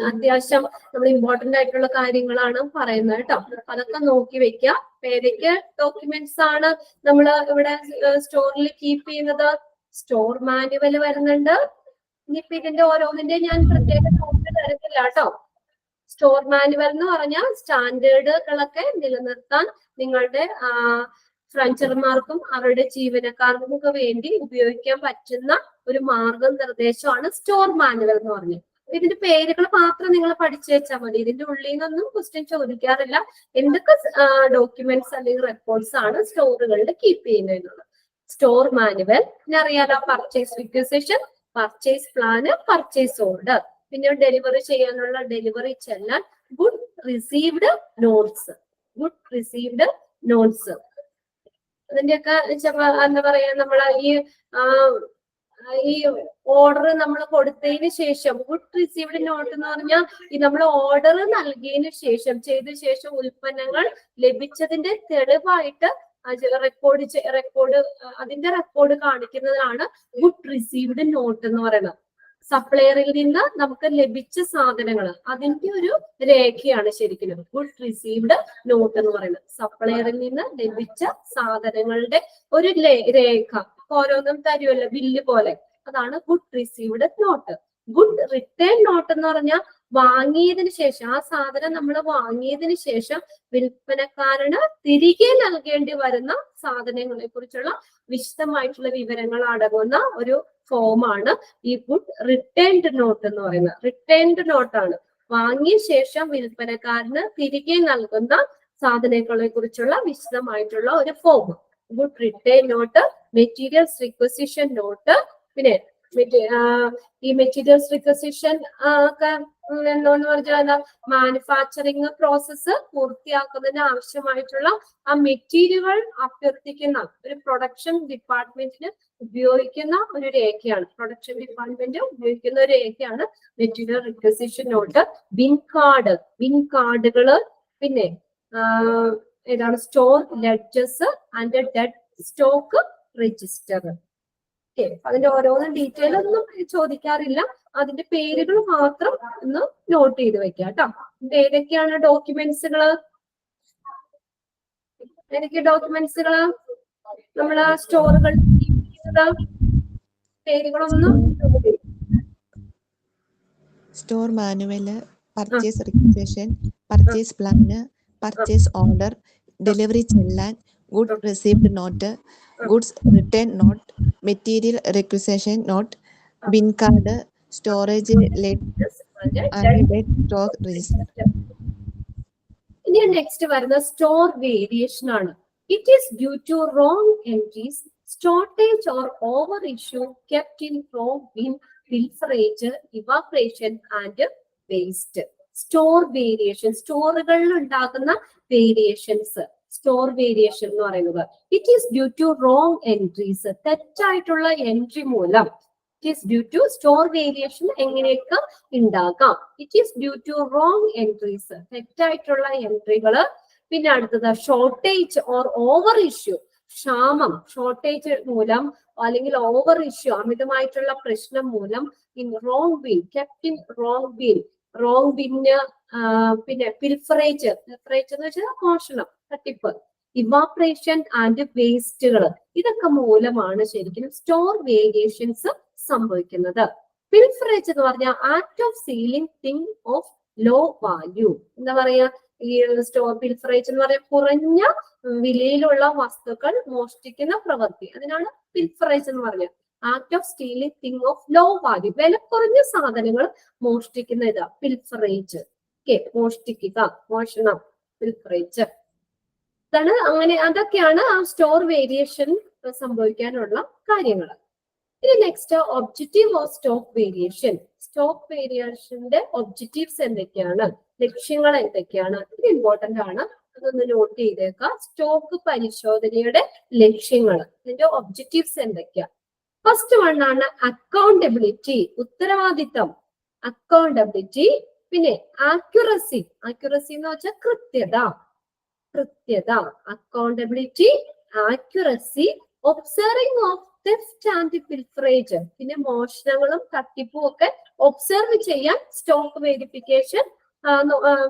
അത്യാവശ്യം നമ്മൾ ഇമ്പോർട്ടന്റ് ആയിട്ടുള്ള കാര്യങ്ങളാണ് പറയുന്നത് കേട്ടോ. അതൊക്കെ നോക്കി വെക്കുക. ഏതൊക്കെ ഡോക്യുമെന്റ്സ് ആണ് നമ്മൾ ഇവിടെ സ്റ്റോറിൽ കീപ്പ് ചെയ്യുന്നത്? സ്റ്റോർ മാനുവൽ വരുന്നുണ്ട്. ഇനിയിപ്പോ ഇതിന്റെ ഓരോന്നിന്റെ ഞാൻ പ്രത്യേക നോട്ട് തരത്തില്ല കേട്ടോ. സ്റ്റോർ മാനുവൽ എന്ന് പറഞ്ഞാൽ സ്റ്റാൻഡേർഡുകളൊക്കെ നിലനിർത്താൻ നിങ്ങളുടെ ഫ്രഞ്ചർമാർക്കും അവരുടെ ജീവനക്കാർക്കും ഒക്കെ വേണ്ടി ഉപയോഗിക്കാൻ പറ്റുന്ന ഒരു മാർഗനിർദ്ദേശമാണ് സ്റ്റോർ മാനുവൽ എന്ന് പറഞ്ഞത്. ഇതിന്റെ പേരുകൾ മാത്രം നിങ്ങൾ പഠിച്ചു വെച്ചാൽ മതി. ഇതിന്റെ ഉള്ളിൽ നിന്നൊന്നും ക്വസ്റ്റ്യൻ ചോദിക്കാറില്ല. എന്തൊക്കെ ഡോക്യുമെന്റ്സ് അല്ലെങ്കിൽ റെക്കോർഡ്സ് ആണ് സ്റ്റോറുകളിൽ കീപ്പ് ചെയ്യുന്നത്? സ്റ്റോർ മാനുവൽ, പിന്നെ അറിയാലോ purchase requisition, purchase plan, purchase order, പിന്നെ ഡെലിവറി ചെയ്യാനുള്ള delivery challan, good received notes, good received notes. അതിന്റെയൊക്കെ എന്താ പറയാ, നമ്മളെ ഈ ഓർഡർ നമ്മൾ കൊടുത്തതിന് ശേഷം, ഗുഡ് റിസീവ്ഡ് നോട്ട് എന്ന് പറഞ്ഞാൽ ഈ നമ്മൾ ഓർഡർ നൽകിയതിനു ശേഷം ചെയ്ത ശേഷം ഉൽപ്പന്നങ്ങൾ ലഭിച്ചതിന്റെ തെളിവായിട്ട് അതിന്റെ റെക്കോർഡ് കാണിക്കുന്നതാണ് ഗുഡ് റിസീവ്ഡ് നോട്ട് എന്ന് പറയുന്നത്. സപ്ലയറിൽ നിന്ന് നമുക്ക് ലഭിച്ച സാധനങ്ങൾ അതിന്റെ ഒരു രേഖയാണ് ശരിക്കും ഗുഡ് റിസീവ്ഡ് നോട്ട് എന്ന് പറയുന്നത്. സപ്ലയറിൽ നിന്ന് ലഭിച്ച സാധനങ്ങളുടെ ഒരു രേഖ, ഓരോന്നും തരുമല്ലോ ബില്ല് പോലെ, അതാണ് good received note. Good return note എന്ന് പറഞ്ഞാൽ വാങ്ങിയതിനു ശേഷം, ആ സാധനം നമ്മൾ വാങ്ങിയതിനു ശേഷം വിൽപ്പനക്കാരന് തിരികെ നൽകേണ്ടി വരുന്ന സാധനങ്ങളെ കുറിച്ചുള്ള വിശദമായിട്ടുള്ള വിവരങ്ങൾ അടങ്ങുന്ന ഒരു ഫോമാണ് ഈ ഗുഡ് റിട്ടേൺഡ് നോട്ട് എന്ന് പറയുന്നത്. റിട്ടേൺഡ് നോട്ടാണ് വാങ്ങിയ ശേഷം വിൽപ്പനക്കാരന് തിരികെ നൽകുന്ന സാധനങ്ങളെ കുറിച്ചുള്ള വിശദമായിട്ടുള്ള ഒരു form. Good return note, materials requisition note, പിന്നെ ഈ മെറ്റീരിയൽസ് റിക്വസിഷൻ ഒക്കെ എന്താന്ന് പറഞ്ഞാൽ മാനുഫാക്ചറിങ് പ്രോസസ്സ് പൂർത്തിയാക്കുന്നതിന് ആവശ്യമായിട്ടുള്ള ആ മെറ്റീരിയലുകൾ അഭ്യർത്ഥിക്കുന്ന ഒരു പ്രൊഡക്ഷൻ ഡിപ്പാർട്ട്മെന്റിന് ഉപയോഗിക്കുന്ന ഒരു രേഖയാണ്. പ്രൊഡക്ഷൻ ഡിപ്പാർട്ട്മെന്റ് ഉപയോഗിക്കുന്ന ഒരു രേഖയാണ് മെറ്റീരിയൽ റിക്വസിഷൻ നോട്ട്. ബിൻ കാർഡുകള്, പിന്നെ ഏതാണ് store ledgers and dead stock register. അതിന്റെ ഓരോന്നും ഡീറ്റെയിൽ ഒന്നും ചോദിക്കാറില്ല, അതിന്റെ പേരുകൾ മാത്രം ഒന്ന് നോട്ട് ചെയ്ത് വെക്കാം കേട്ടോ. ഏതൊക്കെയാണ് ഡോക്യുമെന്റ്സുകള്? ഏതൊക്കെ ഡോക്യുമെന്റ്സുകള് നമ്മള് സ്റ്റോറുകൾ പേരുകളൊന്നും? Store manual, purchase requisition, purchase plan, purchase order, delivery challan, good received note, goods return note, material requisition note, bin card, storage stock register. ഇനി നെക്സ്റ്റ് വരുന്ന സ്റ്റോർ വേരിയേഷൻ ആണ്. It is due to wrong entries, shortage or over issue kept in wrong bin, pilferage, evaporation and waste. Store variation, സ്റ്റോറുകളിൽ ഉണ്ടാകുന്ന variations, store variation എന്ന് പറയുന്നത്. It is due to wrong entries, തെറ്റായിട്ടുള്ള entry മൂലം. It is due to store variation എങ്ങനെയൊക്കെ ഉണ്ടാകാം? It is due to wrong entries, തെറ്റായിട്ടുള്ള എൻട്രികള്. പിന്നെ അടുത്തത് ഷോർട്ടേജ് ഓർ ഓവർ ഇഷ്യൂ, ക്ഷാമം, ഷോർട്ടേജ് മൂലം അല്ലെങ്കിൽ ഓവർ ഇഷ്യൂ, അമിതമായിട്ടുള്ള പ്രശ്നം മൂലം. In wrong bin, kept in wrong bin, wrong bin. പിന്നെ പിൽഫറേജ് എന്ന് വെച്ചാൽ മോഷണം, തട്ടിപ്പ്. ഇവാപറേഷൻ ആൻഡ് വേസ്റ്റുകൾ, ഇതൊക്കെ മൂലമാണ് ശരിക്കും സ്റ്റോർ വേരിയേഷൻസ് സംഭവിക്കുന്നത്. പിൽഫറേജ് എന്ന് പറഞ്ഞാൽ act of stealing thing of low value. എന്താ പറയാ, ഈ സ്റ്റോർ പിൽഫറേജ് എന്ന് പറയാൻ കുറഞ്ഞ വിലയിലുള്ള വസ്തുക്കൾ മോഷ്ടിക്കുന്ന പ്രവൃത്തി, അതിനാണ് പിൽഫറേജ് എന്ന് പറഞ്ഞത്. Act of stealing thing of low value, വില കുറഞ്ഞ സാധനങ്ങൾ മോഷ്ടിക്കുന്ന ഇതാ പിൽഫറേജ്. മോഷ്ടിക്കുക, മോഷണം, പിൽഫറേജ്. അതാണ് അങ്ങനെ, അതൊക്കെയാണ് ആ സ്റ്റോർ വേരിയേഷൻ സംഭവിക്കാനുള്ള കാര്യങ്ങൾ. ഇനി next objective of stock variation. Stock വേരിയേഷന്റെ ഒബ്ജക്റ്റീവ്സ് എന്തൊക്കെയാണ്, ലക്ഷ്യങ്ങൾ എന്തൊക്കെയാണ്? ഇത് ഇമ്പോർട്ടന്റ് ആണ്, അതൊന്ന് നോട്ട് ചെയ്തേക്കാം. സ്റ്റോക്ക് പരിശോധനയുടെ ലക്ഷ്യങ്ങൾ, ഇതിന്റെ ഒബ്ജക്റ്റീവ്സ് എന്തൊക്കെയാ? ഫസ്റ്റ് വൺ ആണ് അക്കൗണ്ടബിലിറ്റി, ഉത്തരവാദിത്തം, അക്കൗണ്ടബിലിറ്റി. പിന്നെ ആക്യുറസി, ആക്യുറസി എന്ന് വെച്ചാൽ കൃത്യത, accountability, accuracy. Observing of theft and പിൽഫറേജ്, പിന്നെ മോഷണങ്ങളും തട്ടിപ്പും ഒക്കെ ഒബ്സർവ് ചെയ്യാൻ സ്റ്റോക്ക് വെരിഫിക്കേഷൻ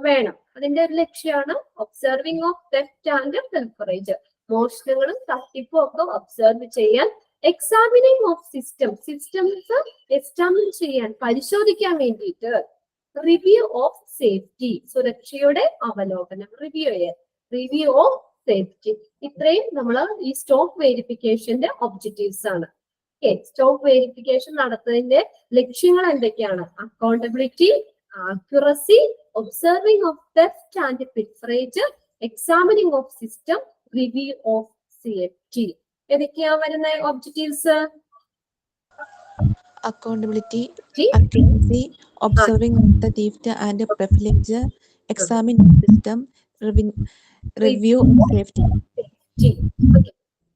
വേണം. അതിന്റെ ഒരു ലക്ഷ്യമാണ് observing of theft and pilferage, മോഷണങ്ങളും തട്ടിപ്പും ഒക്കെ ഒബ്സർവ് ചെയ്യാൻ. എക്സാമിനിങ് ഓഫ് സിസ്റ്റംസ് എക്സാമിൻ ചെയ്യാൻ, പരിശോധിക്കാൻ വേണ്ടിയിട്ട്. റിവ്യൂ ഓഫ് സേഫ്റ്റി, സുരക്ഷയുടെ അവലോകനം, റിവ്യൂ ഓഫ് സേഫ്റ്റി. ഇത്രയും നമ്മൾ ഈ സ്റ്റോക്ക് വെരിഫിക്കേഷന്റെ ഒബ്ജക്റ്റീവ്സ് ആണ്. സ്റ്റോക്ക് വെരിഫിക്കേഷൻ നടത്തുന്നതിന്റെ ലക്ഷ്യങ്ങൾ എന്തൊക്കെയാണ്? Accountability, accuracy, observing of theft and പിൽഫറേജ്, examining of system, review of safety. ഏതൊക്കെയാ വരുന്ന objectives? accountability, accuracy, observing of the theft and privilege, examine the system, review of safety.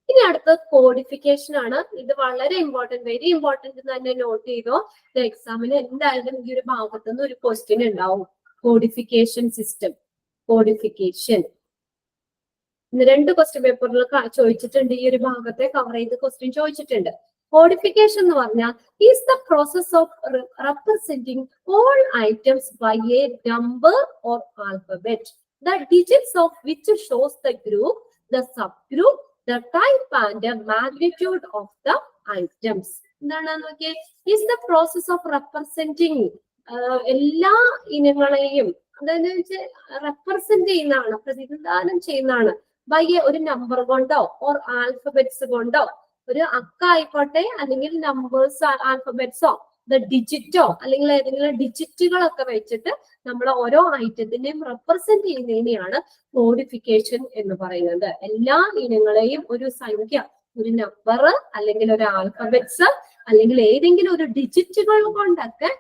ഇനി അടുത്തത് codification ആണ്. ഇത് വളരെ ഇമ്പോർട്ടന്റ്, വെരി ഇമ്പോർട്ടന്റ് തന്നെ not ചെയ്തോ. എക്സാമിന് എന്തായാലും ഈ ഒരു ഭാഗത്ത് നിന്ന് ഒരു ക്വസ്റ്റ്യൻ ഉണ്ടാവും. Codification system, codification. രണ്ട് ക്വസ്റ്റ്യൻ പേപ്പറിൽ ചോദിച്ചിട്ടുണ്ട്, ഈ ഒരു ഭാഗത്തെ കവർ ചെയ്ത് ക്വസ്റ്റ്യൻ ചോദിച്ചിട്ടുണ്ട്. കോഡിഫിക്കേഷൻ എന്ന് പറഞ്ഞാൽ is the process of representing all items by a number or alphabet, the digits of which shows the group, the sub group, the type and the magnitude of the items. എന്താണ് നോക്കിയേ, is the process of representing, എല്ലാ ഇനങ്ങളെയും അതായത് represent ചെയ്യുന്നതാണ്, പ്രതിനിധാനം ചെയ്യുന്നതാണ്. By a ഒരു number കൊണ്ടോ ഓർ ആൽഫബറ്റ്സ് കൊണ്ടോ, ഒരു അക്ക ആയിക്കോട്ടെ അല്ലെങ്കിൽ നമ്പേഴ്സ് ആൽഫബറ്റ്സോ ഡിജിറ്റോ അല്ലെങ്കിൽ ഏതെങ്കിലും ഡിജിറ്റുകളൊക്കെ വെച്ചിട്ട് നമ്മൾ ഓരോ ഐറ്റത്തിനെയും റെപ്രസെന്റ് ചെയ്യുന്നതിനെയാണ് കോഡിഫിക്കേഷൻ എന്ന് പറയുന്നത്. എല്ലാ ഇനങ്ങളെയും ഒരു സംഖ്യ, ഒരു നമ്പർ അല്ലെങ്കിൽ ഒരു ആൽഫബറ്റ്സ് അല്ലെങ്കിൽ ഏതെങ്കിലും ഒരു ഡിജിറ്റുകൾ കൊണ്ടൊക്കെ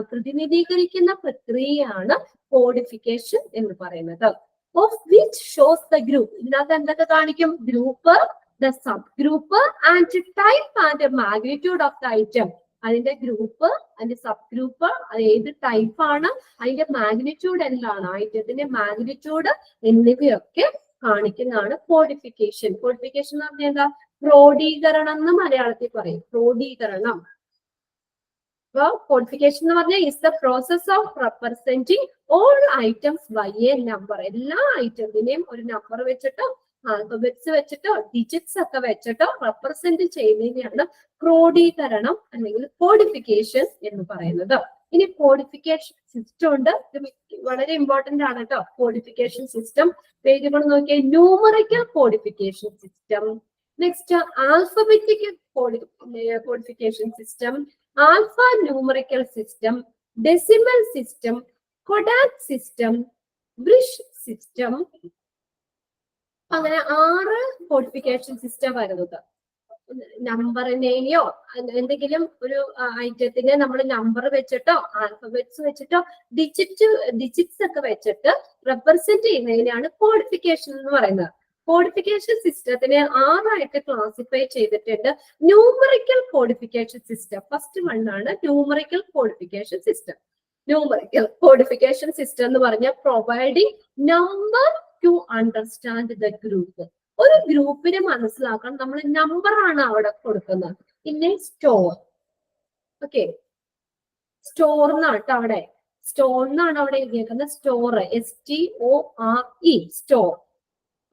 പ്രതിനിധീകരിക്കുന്ന പ്രക്രിയയാണ് കോഡിഫിക്കേഷൻ എന്ന് പറയുന്നത്. Of which shows the group, ഇതിനകത്ത് എന്തൊക്കെ കാണിക്കും? Group, the sub group and type and magnitude of the item. അതിന്റെ ഗ്രൂപ്പ്, അതിന്റെ സബ് ഗ്രൂപ്പ്, അത് ഏത് ടൈപ്പ് ആണ്, അതിന്റെ മാഗ്നിറ്റ്യൂഡ് എന്താണ്, ഐറ്റത്തിന്റെ മാഗ്നിറ്റ്യൂഡ് എന്നിവയൊക്കെ കാണിക്കുന്നതാണ് കോഡിഫിക്കേഷൻ. കോഡിഫിക്കേഷൻ എന്ന് പറഞ്ഞാൽ എന്താ? ക്രോഡീകരണം എന്ന് മലയാളത്തിൽ പറയും. ക്രോഡീകരണം. അപ്പൊ കോഡിഫിക്കേഷൻ എന്ന് പറഞ്ഞാൽ is the process of representing all items by a number. എല്ലാ ഐറ്റത്തിനെയും ഒരു നമ്പർ വെച്ചിട്ടോ ആൽഫബറ്റ്സ് വെച്ചിട്ടോ ഡിജിറ്റ്സ് ഒക്കെ വെച്ചിട്ടോ റെപ്രസെന്റ് ചെയ്യുന്നതിനെയാണ് ക്രോഡീകരണം അല്ലെങ്കിൽ കോഡിഫിക്കേഷൻ എന്ന് പറയുന്നത്. ഇനി കോഡിഫിക്കേഷൻ സിസ്റ്റം ഉണ്ട്. ഇത് വളരെ ഇമ്പോർട്ടന്റ് ആണ് കേട്ടോ. കോഡിഫിക്കേഷൻ സിസ്റ്റം പേജുകൾ നോക്കിയാൽ numerical codification system, next alphabetic codification system, alpha numerical system, decimal system, Kodak system, Brisch system. അങ്ങനെ 6 കോഡിഫിക്കേഷൻ സിസ്റ്റം വരുന്നത്. നമ്പറിനെയോ എന്തെങ്കിലും ഒരു ഐറ്റത്തിനെ നമ്മൾ നമ്പർ വെച്ചിട്ടോ ആൽഫബറ്റ്സ് വെച്ചിട്ടോ ഡിജിറ്റ്സ് ഒക്കെ വെച്ചിട്ട് റെപ്രസെന്റ് ചെയ്യുന്നതിനാണ് കോഡിഫിക്കേഷൻ എന്ന് പറയുന്നത്. കോഡിഫിക്കേഷൻ സിസ്റ്റത്തിനെ 6 ക്ലാസിഫൈ ചെയ്തിട്ടുണ്ട്. Numerical codification system first one ആണ്. Numerical codification system. Numerical codification system എന്ന് പറഞ്ഞാൽ providing number to understand the group. ഒരു ഗ്രൂപ്പിനെ മനസ്സിലാക്കാൻ നമ്മൾ നമ്പർ ആണ് അവിടെ കൊടുക്കുന്നത്. പിന്നെ സ്റ്റോർ, ഓക്കെ, സ്റ്റോർ എന്നാണ് അവിടെ, സ്റ്റോർ എന്നാണ് അവിടെ എഴുതിയേക്കുന്നത്. Store, STORE, store.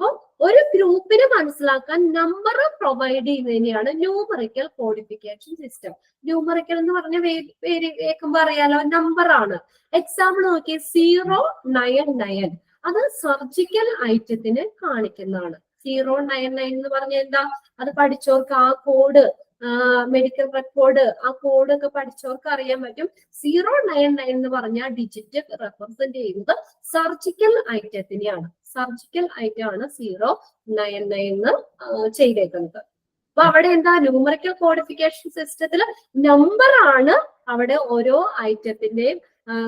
അപ്പൊ ഒരു ഗ്രൂപ്പിനെ മനസ്സിലാക്കാൻ നമ്പർ പ്രൊവൈഡ് ചെയ്യുന്നതിനെയാണ് ന്യൂമറിക്കൽ കോഡിഫിക്കേഷൻ സിസ്റ്റം. ന്യൂമറിക്കൽ എന്ന് പറഞ്ഞ പേര് കേൾക്കുമ്പോ അറിയാലോ, നമ്പർ ആണ്. എക്സാമ്പിൾ നോക്കി, 099 അത് സർജിക്കൽ ഐറ്റത്തിന് കാണിക്കുന്നതാണ്. 099 എന്ന് പറഞ്ഞ എന്താ? അത് പഠിച്ചവർക്ക് ആ കോഡ്, മെഡിക്കൽ റെക്കോർഡ്, ആ കോഡ് ഒക്കെ പഠിച്ചവർക്ക് അറിയാൻ പറ്റും. 099 എന്ന് പറഞ്ഞ ഡിജിറ്റ് റെപ്രസെന്റ് ചെയ്യുന്നത് സർജിക്കൽ ഐറ്റത്തിനെയാണ്. സർജിക്കൽ ഐറ്റം ആണ് 099 ചെയ്തേക്കുന്നത്. അപ്പൊ അവിടെ എന്താ? ന്യൂമറിക്കൽ കോഡിഫിക്കേഷൻ സിസ്റ്റത്തിൽ നമ്പർ ആണ് അവിടെ ഓരോ ഐറ്റത്തിന്റെയും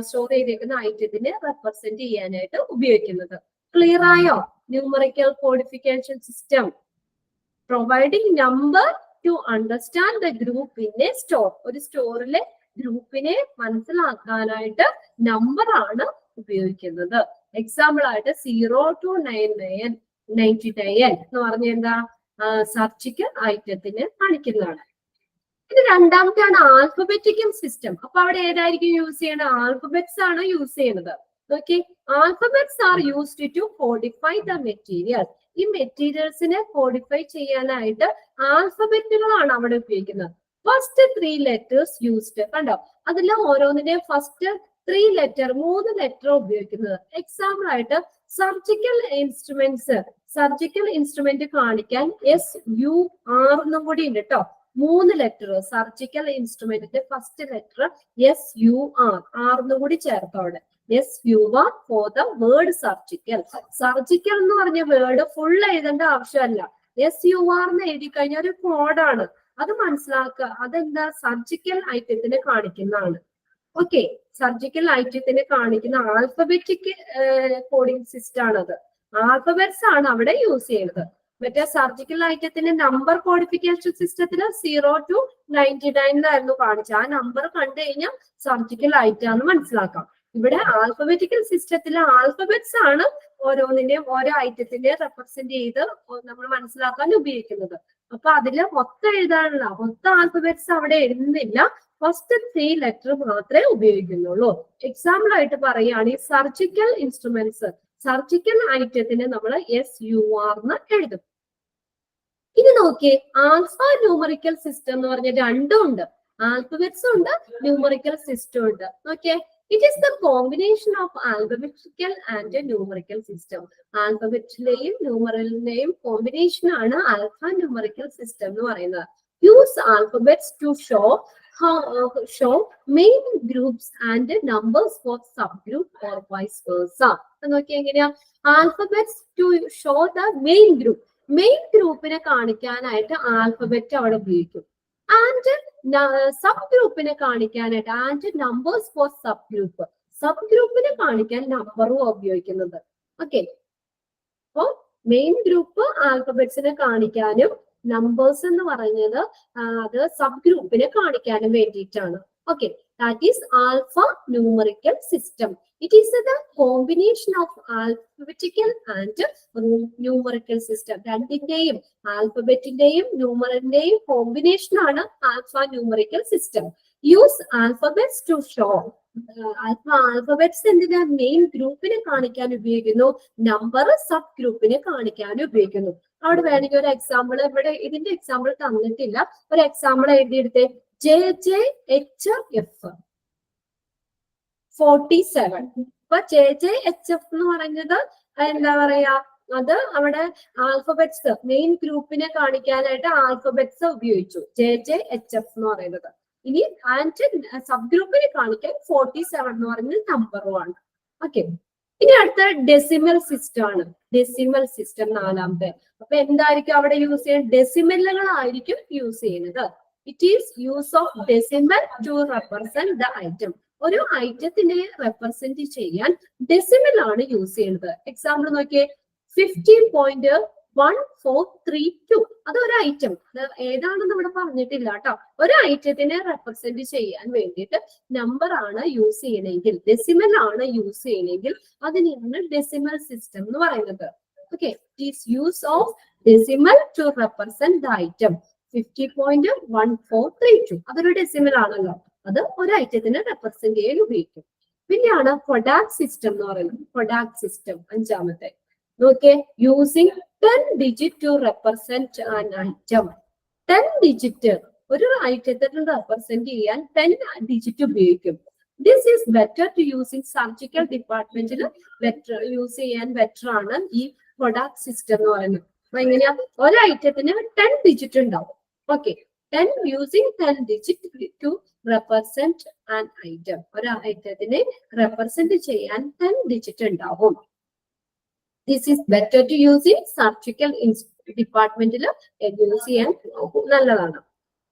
സ്റ്റോർ ചെയ്തേക്കുന്ന ഐറ്റത്തിനെ റെപ്രസെന്റ് ചെയ്യാനായിട്ട് ഉപയോഗിക്കുന്നത്. ക്ലിയർ ആയോ? Numerical codification system providing number to understand the group in A store. ഒരു സ്റ്റോറിലെ ഗ്രൂപ്പിനെ മനസ്സിലാക്കാനായിട്ട് നമ്പർ ആണ് ഉപയോഗിക്കുന്നത്. എക്സാമ്പിൾ ആയിട്ട് 0 to 99 എന്ന് പറഞ്ഞ എന്താ? സർജിക്കൽ ഐറ്റത്തിന് കാണിക്കുന്നതാണ്. ഇത് രണ്ടാമത്തെയാണ് ആൽഫബറ്റിക്കൽ സിസ്റ്റം. അപ്പൊ അവിടെ ഏതായിരിക്കും യൂസ് ചെയ്യണത്? ആൽഫബറ്റ്സ് ആണ് യൂസ് ചെയ്യുന്നത്. Okay, alphabets are used to codify the material. ഈ മെറ്റീരിയൽസിനെ കോഡിഫൈ ചെയ്യാനായിട്ട് ആൽഫബറ്റുകളാണ് അവിടെ ഉപയോഗിക്കുന്നത്. First 3 letters used. കണ്ടോ, അതിൽ ഓരോന്നിന്റെ ഫസ്റ്റ് 3 ലെറ്റർ, 3 ലെറ്റർ ഉപയോഗിക്കുന്നത്. എക്സാമ്പിൾ ആയിട്ട് സർജിക്കൽ ഇൻസ്ട്രുമെന്റ്സ്, സർജിക്കൽ ഇൻസ്ട്രുമെന്റ് കാണിക്കാൻ SUR എന്നും കൂടി ഉണ്ട് കേട്ടോ. 3 ലെറ്റർ സർജിക്കൽ ഇൻസ്ട്രുമെന്റിന്റെ ഫസ്റ്റ് ലെറ്റർ SUR, ആർന്നും കൂടി ചേർത്ത് അവിടെ. SUR for the word surgical. Surgical എന്ന് പറഞ്ഞ വേർഡ് ഫുൾ എഴുതേണ്ട ആവശ്യമല്ല. SUR എന്ന് എഴുതി കഴിഞ്ഞാൽ ഒരു കോഡാണ്, അത് മനസ്സിലാക്കുക. അതെന്താ? സർജിക്കൽ ഐറ്റത്തിനെ കാണിക്കുന്നതാണ്. ഓക്കെ, സർജിക്കൽ ഐറ്റത്തിനെ കാണിക്കുന്ന ആൽഫബറ്റിക് കോഡിംഗ് സിസ്റ്റം ആണത്. ആൽഫബറ്റ്സ് ആണ് അവിടെ യൂസ് ചെയ്യുന്നത്. മറ്റേ സർജിക്കൽ ഐറ്റത്തിന്റെ നമ്പർ കോഡിഫിക്കേഷൻ സിസ്റ്റത്തിൽ 0 to 99 ആയിരുന്നു കാണിച്ചത്. ആ നമ്പർ കണ്ടു കഴിഞ്ഞാൽ സർജിക്കൽ ഐറ്റം ആണെന്ന് മനസ്സിലാക്കാം. ഇവിടെ ആൽഫബറ്റിക്കൽ സിസ്റ്റത്തിൽ ആൽഫബറ്റ്സ് ആണ് ഓരോന്നിന്റെയും ഓരോ ഐറ്റത്തിന്റെയും റെപ്രസെന്റ് ചെയ്ത് നമ്മൾ മനസ്സിലാക്കാൻ ഉപയോഗിക്കുന്നത്. അപ്പൊ അതില് മൊത്തം എഴുതാനുള്ള മൊത്തം ആൽഫബറ്റ്സ് അവിടെ എഴുതുന്നില്ല. ഫസ്റ്റ് 3 ലെറ്റർ മാത്രമേ ഉപയോഗിക്കുന്നുള്ളൂ. എക്സാമ്പിൾ ആയിട്ട് പറയുകയാണെങ്കിൽ സർജിക്കൽ ഇൻസ്ട്രുമെന്റ്സ്, സർജിക്കൽ ഐറ്റത്തിന് നമ്മൾ SUR എന്ന് എഴുതും. ഇനി നോക്കിയേ, ആൽഫ ന്യൂമറിക്കൽ സിസ്റ്റം എന്ന് പറഞ്ഞ രണ്ടും ഉണ്ട്. ആൽഫബറ്റ്സും ഉണ്ട്, ന്യൂമറിക്കൽ സിസ്റ്റം ഉണ്ട്. നോക്കിയേ, it is the combination of alphabetical and numerical system. ആൽഫബറ്റിലെയും ന്യൂമറലിന്റെയും കോമ്പിനേഷൻ ആണ് ആൽഫ ന്യൂമറിക്കൽ സിസ്റ്റം എന്ന് പറയുന്നത്. Use alphabets to show main groups and numbers for subgroup or vice versa. നോക്കിയാൽ എങ്ങനെയാ? Alphabets to show the main group. Main ഗ്രൂപ്പിനെ കാണിക്കാനായിട്ട് alphabet അവിടെ ഉപയോഗിക്കും. ആൻഡ് സബ് ഗ്രൂപ്പിനെ കാണിക്കാനായിട്ട് and numbers for sub group, sub ഗ്രൂപ്പിനെ കാണിക്കാൻ നമ്പറും ഉപയോഗിക്കുന്നത്. ഓക്കെ, അപ്പോ മെയിൻ ഗ്രൂപ്പ് ആൽഫബറ്റ്സിനെ കാണിക്കാനും നമ്പേഴ്സ് എന്ന് പറഞ്ഞത് അത് സബ് ഗ്രൂപ്പിനെ കാണിക്കാനും വേണ്ടിയിട്ടാണ്. Okay, that is alpha numerical system. It is the combination of alphabetical and numerical system. രണ്ടിന്റെയും ആൽഫബറ്റിന്റെയും ന്യൂമറിന്റെയും കോമ്പിനേഷൻ ആണ് alpha numerical system. Use alphabets to show. Alphabets എന്തിനാ? മെയിൻ ഗ്രൂപ്പിനെ കാണിക്കാൻ ഉപയോഗിക്കുന്നു, നമ്പർ സബ് ഗ്രൂപ്പിനെ കാണിക്കാൻ ഉപയോഗിക്കുന്നു. അവിടെ വേണമെങ്കിൽ ഒരു എക്സാമ്പിൾ, ഇവിടെ ഇതിന്റെ എക്സാമ്പിൾ തന്നിട്ടില്ല, ഒരു എക്സാമ്പിൾ എഴുതിയെടുത്തേ. JJHF 47. അപ്പൊ JJHF എന്ന് പറയുന്നത് എന്താ പറയാ, അത് അവിടെ ആൽഫബറ്റ്സ് മെയിൻ ഗ്രൂപ്പിനെ കാണിക്കാനായിട്ട് ആൽഫബറ്റ്സ് ഉപയോഗിച്ചു, JJHF എന്ന് പറയുന്നത്. ഇനി ആൻഡ് സബ് ഗ്രൂപ്പിനെ കാണിക്കാൻ 47 എന്ന് പറയുന്നത് നമ്പറുമാണ്. ഓക്കെ, ഇനി അടുത്ത ഡെസിമൽ സിസ്റ്റം ആണ്. ഡെസിമൽ സിസ്റ്റം നാലാമത്തെ. അപ്പൊ എന്തായിരിക്കും അവിടെ യൂസ് ചെയ്യുന്നത്? ഡെസിമലുകളായിരിക്കും യൂസ് ചെയ്യുന്നത്. It is use of decimal to represent the item. ഒരു ഐറ്റത്തിനെ റെപ്രസെന്റ് ചെയ്യാൻ ഡെസിമൽ ആണ് യൂസ് ചെയ്യുന്നത്. എക്സാമ്പിൾ നോക്കിയേ, 15.1432. അത് ഒരു ഐറ്റം, അത് ഏതാണെന്ന് ഇവിടെ പറഞ്ഞിട്ടില്ല കേട്ടോ. ഒരു ഐറ്റത്തിനെ റെപ്രസെന്റ് ചെയ്യാൻ വേണ്ടിയിട്ട് നമ്പർ ആണ് യൂസ് ചെയ്യണമെങ്കിൽ, ഡെസിമൽ ആണ് യൂസ് ചെയ്യണമെങ്കിൽ അതിനെയാണ് ഡെസിമൽ സിസ്റ്റം എന്ന് പറയുന്നത്. Okay, it is use of decimal to represent the item. 50.1432 അതൊരു ഡെസിമൽ ആണല്ലോ, അത് ഒരു ഐറ്റത്തിനെ റെപ്രസെന്റ് ചെയ്യാൻ ഉപയോഗിക്കും. പിന്നെയാണ് കൊഡാക് സിസ്റ്റം എന്ന് പറയുന്നത്. കൊഡാക് സിസ്റ്റം അഞ്ചാമത്തെ. നോക്കിയേ, using 10 digit to represent an item. 10 digit ഒരു ഐറ്റത്തിനെ റെപ്രസെന്റ് ചെയ്യാൻ 10 ഡിജിറ്റ് ഉപയോഗിക്കും. This is better to use in surgical ഡിപ്പാർട്ട്മെന്റിൽ ബെറ്റർ യൂസ് ചെയ്യാൻ ബെറ്റർ ആണ് ഈ കൊഡാക് സിസ്റ്റം എന്ന് പറയുന്നത്. അപ്പൊ എങ്ങനെയാ, ഒരു ഐറ്റത്തിന് 10 ഡിജിറ്റ് ഉണ്ടാവും. Okay, 10 using 10 digit to represent an item. ഒരു ഐറ്റത്തിനെ റെപ്രസെന്റ് ചെയ്യാൻ 10 ഡിജിറ്റ് ഉണ്ടാവും. This is better to use in surgical ഡിപ്പാർട്ട്മെന്റിൽ യൂസ് ചെയ്യാൻ നല്ലതാണ്.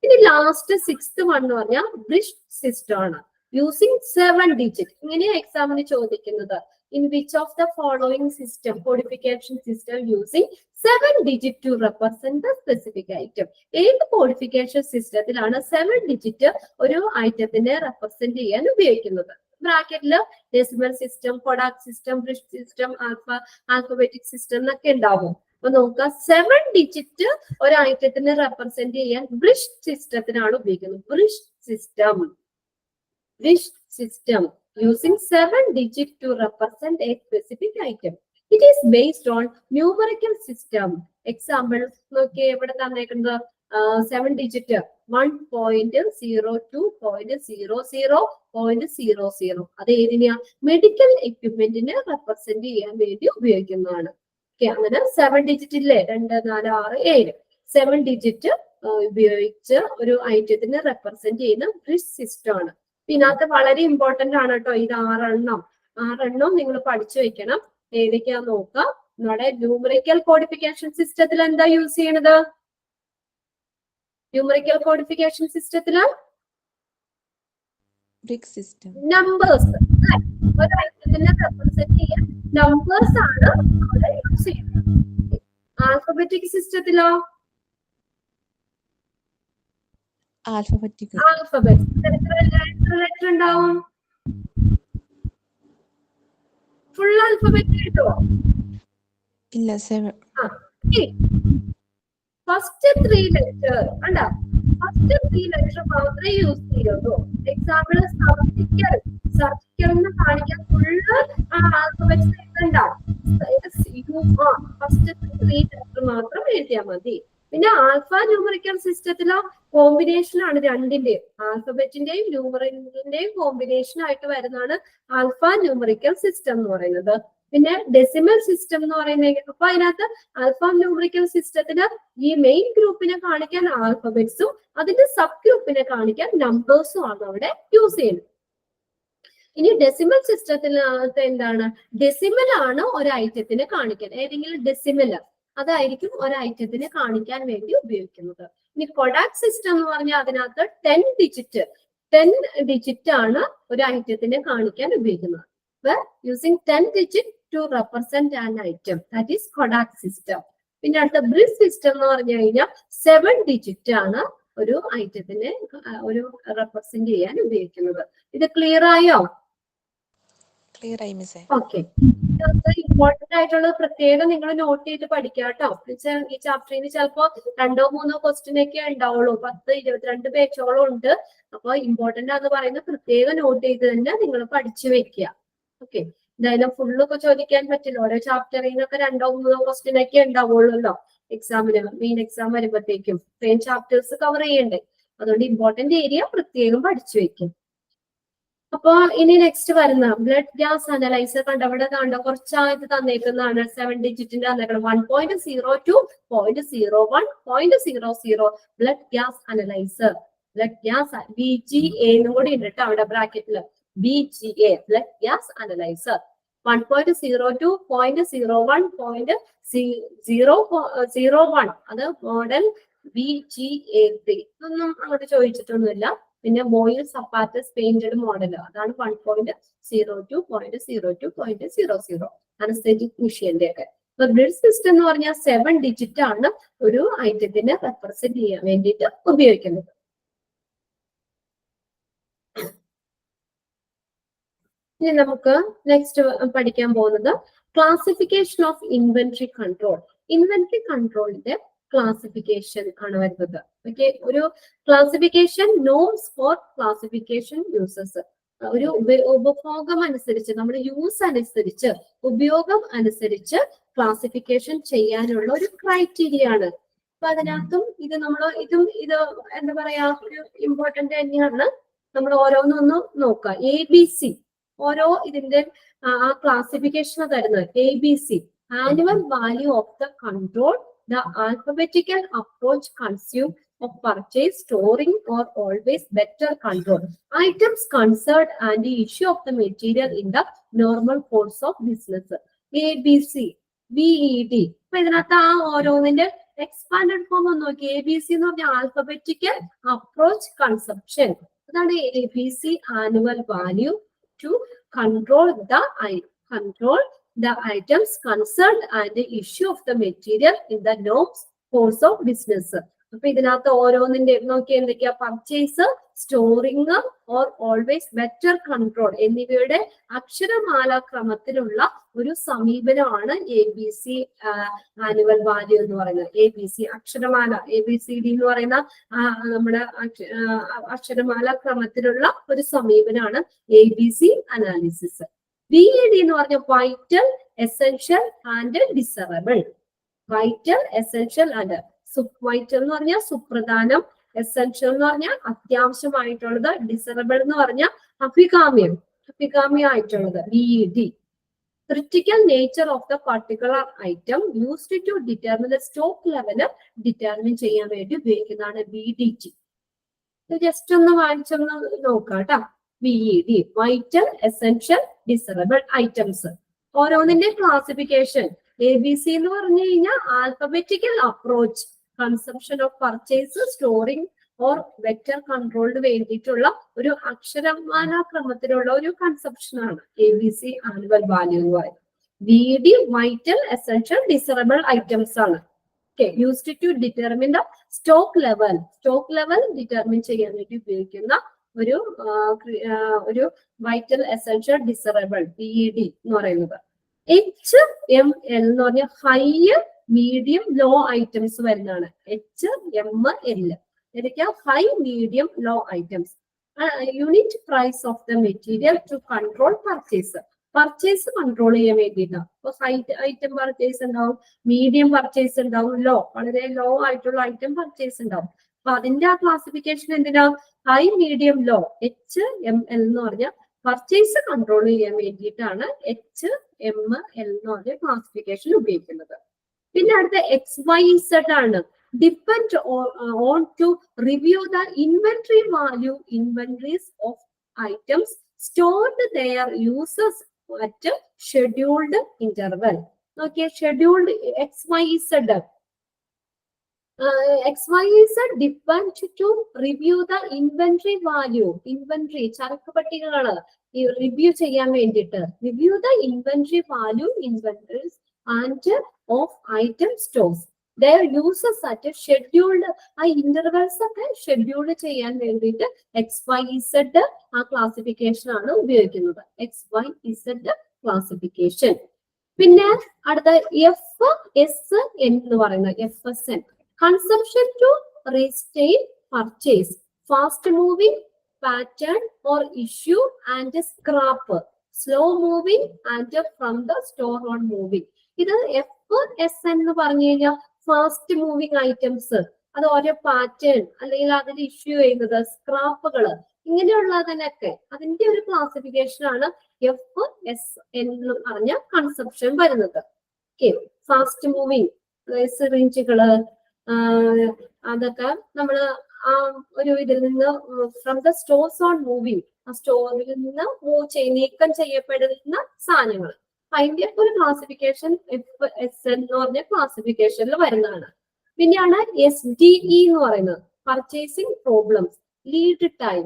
ഇനി ലാസ്റ്റ് 6th വൺ എന്ന് പറഞ്ഞാൽ ബ്രിഡ്ജ് സിസ്റ്റം ആണ്. Using 7 digit. ഇങ്ങനെയാ എക്സാമിന് ചോദിക്കുന്നത്. In which of the following system, codification system using 7 digit to represent the specific item? ഏത് കോഡിഫിക്കേഷൻ സിസ്റ്റത്തിലാണ് 7 ഡിജിറ്റ് ഒരു ഐറ്റത്തിനെ റെപ്രസെന്റ് ചെയ്യാൻ ഉപയോഗിക്കുന്നത്? ബ്രാക്കറ്റില് decimal system, Kodak system, bridge system, alphabetic system എന്നൊക്കെ ഉണ്ടാവും. അപ്പൊ നോക്കുക, 7 ഡിജിറ്റ് ഒരു ഐറ്റത്തിനെ റെപ്രസെന്റ് ചെയ്യാൻ ബ്രിഡ്ജ് സിസ്റ്റത്തിനാണ് ഉപയോഗിക്കുന്നത്. Bridge system, bridge system using 7 digit to represent a specific item. It is based on numerical system. Example, നോക്കിയേ ഇവിടെ തന്നേക്കുന്നത് 7 ഡിജിറ്റ് 1.02.00.00. അത് ഏതിനെയാ? മെഡിക്കൽ എക്യുപ്മെന്റിനെ റെപ്രസെന്റ് ചെയ്യാൻ വേണ്ടി ഉപയോഗിക്കുന്നതാണ്. ഓക്കെ, അങ്ങനെ 7 ഡിജിറ്റ് ഇല്ലേ, 2, 4, 6, 7 7 ഡിജിറ്റ് ഉപയോഗിച്ച് ഒരു ഐറ്റത്തിനെ റെപ്രസെന്റ് ചെയ്യുന്ന ബ്രിഡ്ജ് സിസ്റ്റം ആണ്. ഇതിനകത്ത് വളരെ ഇമ്പോർട്ടന്റ് ആണ് കേട്ടോ. ഇത് 6 നിങ്ങൾ പഠിച്ചു വെക്കണം. ഏതൊക്കെയാ നോക്കാം. നമ്മുടെ ന്യൂമറിക്കൽ കോഡിഫിക്കേഷൻ സിസ്റ്റത്തിൽ എന്താ യൂസ് ചെയ്യണത്? ന്യൂമറിക്കൽ കോഡിഫിക്കേഷൻ സിസ്റ്റത്തില് നമ്പേഴ്സ്, ഒരു ഐറ്റത്തിനെ റെപ്രസെന്റ് ചെയ്യാൻ നമ്പേഴ്സ് ആണ് അവിടെ യൂസ് ചെയ്യുന്നത്. ആൽഫബറ്റിക് സിസ്റ്റത്തിലോ alphabetical. ആൽഫബറ്റ് എത്ര ലെറ്റർ ഉണ്ടാവും? ഫുൾ ആൽഫബറ്റ് കിട്ടുമോ? ഇല്ല, 7. ഫസ്റ്റ് 3 ലെറ്റർ ഉണ്ടോ? ഫസ്റ്റ് 3 ലെറ്റർ മാത്രമേ യൂസ് ചെയ്യുള്ളൂ. എക്സാമ്പിൾ സർജിക്കൽ, സർജിക്കൽ എന്ന് കാണിക്കാൻ ഫുള്ള് ആൽഫബറ്റ്സ് ഉണ്ടാവും. ഫസ്റ്റ് 3 ലെറ്റർ മാത്രം എഴുതിയാൽ മതി. പിന്നെ ആൽഫ ന്യൂമറിക്കൽ സിസ്റ്റത്തിലോ കോമ്പിനേഷൻ ആണ് രണ്ടിന്റെയും, ആൽഫബറ്റിന്റെയും ന്യൂമറിന്റെയും കോമ്പിനേഷൻ ആയിട്ട് വരുന്നതാണ് ആൽഫ ന്യൂമറിക്കൽ സിസ്റ്റം എന്ന് പറയുന്നത്. പിന്നെ ഡെസിമൽ സിസ്റ്റം എന്ന് പറയുന്നത്, അപ്പൊ അതിനകത്ത് ആൽഫ ന്യൂമറിക്കൽ സിസ്റ്റത്തിന് ഈ മെയിൻ ഗ്രൂപ്പിനെ കാണിക്കാൻ ആൽഫബറ്റ്സും അതിന്റെ സബ് ഗ്രൂപ്പിനെ കാണിക്കാൻ നമ്പേഴ്സും ആണ് അവിടെ യൂസ് ചെയ്യുന്നത്. ഇനി ഡെസിമൽ സിസ്റ്റത്തിനകത്ത് എന്താണ്? ഡെസിമൽ ആണ് ഒരു ഐറ്റത്തിനെ കാണിക്കാൻ, ഏതെങ്കിലും ഡെസിമൽ അതായിരിക്കും ഒരു ഐറ്റത്തിനെ കാണിക്കാൻ വേണ്ടി ഉപയോഗിക്കുന്നത്. ഇനി കൊഡാക് സിസ്റ്റം എന്ന് പറഞ്ഞാൽ അതിനകത്ത് 10 ഡിജിറ്റ് ആണ് ഒരു ഐറ്റത്തിനെ കാണിക്കാൻ ഉപയോഗിക്കുന്നത്. Using 10 digit to represent an item, that is Kodak system. പിന്നെ അടുത്ത ബ്രിസ് സിസ്റ്റം എന്ന് പറഞ്ഞു കഴിഞ്ഞാൽ 7 ഡിജിറ്റ് ആണ് ഒരു ഐറ്റത്തിനെ ഒരു റെപ്രസെന്റ് ചെയ്യാൻ ഉപയോഗിക്കുന്നത്. ഇത് ക്ലിയർ ആയോ? ക്ലിയർ ആയി മിസ്സേ. ഓക്കെ, ഇമ്പോർട്ടന്റ് ആയിട്ടുള്ളത് പ്രത്യേകം നിങ്ങൾ നോട്ട് ചെയ്ത് പഠിക്കുക കേട്ടോ. ഈ ചാപ്റ്ററിന് ചിലപ്പോ 2-3 ക്വസ്റ്റ്യൻ ഒക്കെ ഉണ്ടാവുള്ളൂ, 10-22 പേജോളം ഉണ്ട്. അപ്പൊ ഇമ്പോർട്ടന്റ് ആണെന്ന് പറയുന്നത് പ്രത്യേകം നോട്ട് ചെയ്ത് തന്നെ നിങ്ങൾ പഠിച്ചു വെക്കുക. ഓക്കെ, എന്തായാലും ഫുള്ളൊക്കെ ചോദിക്കാൻ പറ്റില്ല. ഓരോ ചാപ്റ്ററിൽ നിന്നൊക്കെ 2-3 ക്വസ്റ്റ്യൻ ഒക്കെ ഉണ്ടാവുള്ളൂല്ലോ എക്സാമിന്, മെയിൻ എക്സാം വരുമ്പോഴത്തേക്കും. സെയിം ചാപ്റ്റേഴ്സ് കവർ ചെയ്യണ്ടേ, അതുകൊണ്ട് ഇമ്പോർട്ടന്റ് ഏരിയ പ്രത്യേകം പഠിച്ചു വെക്കും. അപ്പൊ ഇനി നെക്സ്റ്റ് വരുന്ന ബ്ലഡ് ഗ്യാസ് അനലൈസർ കണ്ട അവിടെ കണ്ടോ കുറച്ചായിട്ട് തന്നേക്കുന്നതാണ്. 7 ഡിജിറ്റിന്റെ തന്നേക്കണം. 1.02, 0.01, 0.00 blood gas analyser. Blood gas BGA എന്നും കൂടി ഉണ്ട് കേട്ടോ അവിടെ ബ്രാക്കറ്റില്. BGA blood gas analyser. 1.02, 0.01, 0.001 അത് മോഡൽ BGA3. ഇതൊന്നും അങ്ങോട്ട് ചോദിച്ചിട്ടൊന്നുമില്ല. പിന്നെ ബോയിൽ സപ്പാറ്റസ് പെയിന്റഡ് മോഡൽ അതാണ് 1.02, 0.02, 0.00 അനസ്തെറ്റിക് മെഷീന്റെ ഒക്കെ. അപ്പൊ ബ്ലഡ് സിസ്റ്റം എന്ന് പറഞ്ഞാൽ 7 ഡിജിറ്റ് ആണ് ഒരു ഐറ്റത്തിനെ റെപ്രസെന്റ് ചെയ്യാൻ വേണ്ടിയിട്ട് ഉപയോഗിക്കുന്നത്. ഇനി നമുക്ക് നെക്സ്റ്റ് പഠിക്കാൻ പോകുന്നത് classification of inventory control. Inventory കൺട്രോളിന്റെ ക്ലാസിഫിക്കേഷൻ ആണ് വരുന്നത്. ഓക്കെ, ഒരു classification norms for classification uses. ഒരു ഉപഭോഗം അനുസരിച്ച് നമ്മുടെ യൂസ് അനുസരിച്ച് ഉപയോഗം അനുസരിച്ച് ക്ലാസിഫിക്കേഷൻ ചെയ്യാനുള്ള ഒരു ക്രൈറ്റീരിയ ആണ്. അപ്പൊ അതിനകത്തും ഇത് ഇത് എന്താ പറയാ ഒരു ഇമ്പോർട്ടന്റ് തന്നെയാണ്. നമ്മൾ ഓരോന്നൊന്ന് നോക്കാം. ABC ഓരോ ഇതിന്റെ ആ ക്ലാസിഫിക്കേഷൻ തരുന്നത്. ABC annual value of the control, the alphabetical approach consumed of purchase, storing, or always better control, items concerned and the issue of the material in the normal course of business. ABC, BED. അപ്പൊ ഇതിനകത്ത് ആ ഓരോന്നിന്റെ expanded form ഒന്ന് നോക്കി. ABC എന്ന് പറഞ്ഞാൽ alphabetical approach conception. അതാണ് ABC annual value to control the items concerned and the issue of the material in the norms course of business. അപ്പൊ ഇതിനകത്ത് ഓരോന്നിന്റെ നോക്കി എന്തൊക്കെയാ purchase, storing or always better control എന്നിവയുടെ അക്ഷരമാല ക്രമത്തിലുള്ള ഒരു സമീപനമാണ് ABC ആനുവൽ വാല്യൂ എന്ന് പറയുന്നത്. ABC അക്ഷരമാല ABCD എന്ന് പറയുന്ന നമ്മുടെ അക്ഷരമാല ക്രമത്തിലുള്ള ഒരു സമീപനമാണ് ABC അനാലിസിസ്. BED എന്ന് പറഞ്ഞ vital, essential and desirable. Vital, essential and vital എന്ന് പറഞ്ഞാൽ സുപ്രധാനം, എസെൻഷ്യൽ എന്ന് പറഞ്ഞാൽ അത്യാവശ്യമായിട്ടുള്ളത്, ഡിസറബിൾ എന്ന് പറഞ്ഞാൽ അഭികാമ്യമായിട്ടുള്ളത്. BED. Critical nature of the particular item used to determine the stock level determine ചെയ്യാൻ വേണ്ടി ഉപയോഗിക്കുന്നതാണ് BDT. ജസ്റ്റ് ഒന്ന് വായിച്ചൊന്ന് നോക്കാം കേട്ടോ. BED vital, essential, desirable items. ഓരോന്നിന്റെ ക്ലാസിഫിക്കേഷൻ ABC എന്ന് പറഞ്ഞു കഴിഞ്ഞാൽ alphabetical approach conception of purchase, storing or better കൺട്രോളിന് വേണ്ടിയിട്ടുള്ള ഒരു അക്ഷരമാല ക്രമത്തിലുള്ള ഒരു കൺസെപ്ഷൻ ആണ് ABC ആനുവൽ വാല്യൂ എന്ന് പറയുന്നത്. BED vital, essential, desirable items ആണ്. Used to determine the stock level. Stock level determine ചെയ്യാൻ വേണ്ടി ഉപയോഗിക്കുന്ന ഒരു വൈറ്റൽ, എസെൻഷ്യൽ, ഡിസറബിൾ BED എന്ന് പറയുന്നത്. HML എന്ന് പറഞ്ഞ ഹൈ, മീഡിയം, ലോ ഐറ്റംസ് വരുന്നതാണ്. HML ഏതൊക്കെയാ? High, medium, low items. Unit price of the material to control purchase. Purchase control ചെയ്യാൻ വേണ്ടിയിട്ടാണ്. അപ്പൊ ഹൈ ഐറ്റം പർച്ചേസ് ഉണ്ടാവും, മീഡിയം പർച്ചേസ് ഉണ്ടാവും, ലോ വളരെ ലോ ആയിട്ടുള്ള ഐറ്റം പർച്ചേസ് ഉണ്ടാവും. അപ്പൊ അതിന്റെ ആ ക്ലാസിഫിക്കേഷൻ എന്തിനാ? High, medium, law. HML എന്ന് പറഞ്ഞാൽ പർച്ചേസ് കൺട്രോൾ ചെയ്യാൻ വേണ്ടിയിട്ടാണ് HML എന്ന് പറഞ്ഞ ക്ലാസിഫിക്കേഷൻ ഉപയോഗിക്കുന്നത്. പിന്നെ അടുത്ത XYZ ആണ്. Depend on to review the inventory value, inventories of items stored their users at scheduled interval. നോക്കിയേ, scheduled XYZ XYZ depend to review the inventory value. Inventory ചരക്ക് പട്ടികകള് റിവ്യൂ ചെയ്യാൻ വേണ്ടിയിട്ട് review the inventory value, inventories and of item stores. Their uses at scheduled ആ intervals ഒക്കെ schedule ചെയ്യാൻ വേണ്ടിയിട്ട് XYZ ആ classification ആണ് ഉപയോഗിക്കുന്നത്. XYZ classification. പിന്നെ അടുത്ത FSN എന്ന് പറയുന്നത് FSN, consumption to restrain purchase, fast moving, pattern or issue and scrap, slow moving and from the store on moving. ഇത് FSN എന്ന് പറഞ്ഞു കഴിഞ്ഞാൽ ഫാസ്റ്റ് മൂവിങ് ഐറ്റംസ്, അത് ഓരോ പാറ്റേൺ അല്ലെങ്കിൽ അതിൽ ഇഷ്യൂ ചെയ്യുന്നത്, സ്ക്രാപ്പുകള്, ഇങ്ങനെയുള്ളതിനൊക്കെ അതിന്റെ ഒരു ക്ലാസിഫിക്കേഷൻ ആണ് FSN എന്ന് പറഞ്ഞ കൺസെപ്ഷൻ വരുന്നത്. ഫാസ്റ്റ് മൂവിങ് സിറിഞ്ചുകള്, അതൊക്കെ നമ്മള് ആ ഒരു ഇതിൽ നിന്ന് from the stores on moving, ആ സ്റ്റോറിൽ നിന്ന് നീക്കം ചെയ്യപ്പെടുന്ന സാധനങ്ങൾ, അതിന്റെ ഒരു ക്ലാസിഫിക്കേഷൻ FSN എന്ന് പറഞ്ഞ ക്ലാസിഫിക്കേഷനിൽ വരുന്നതാണ്. പിന്നെയാണ് SDE എന്ന് പറയുന്നത്, purchasing problems, lead time.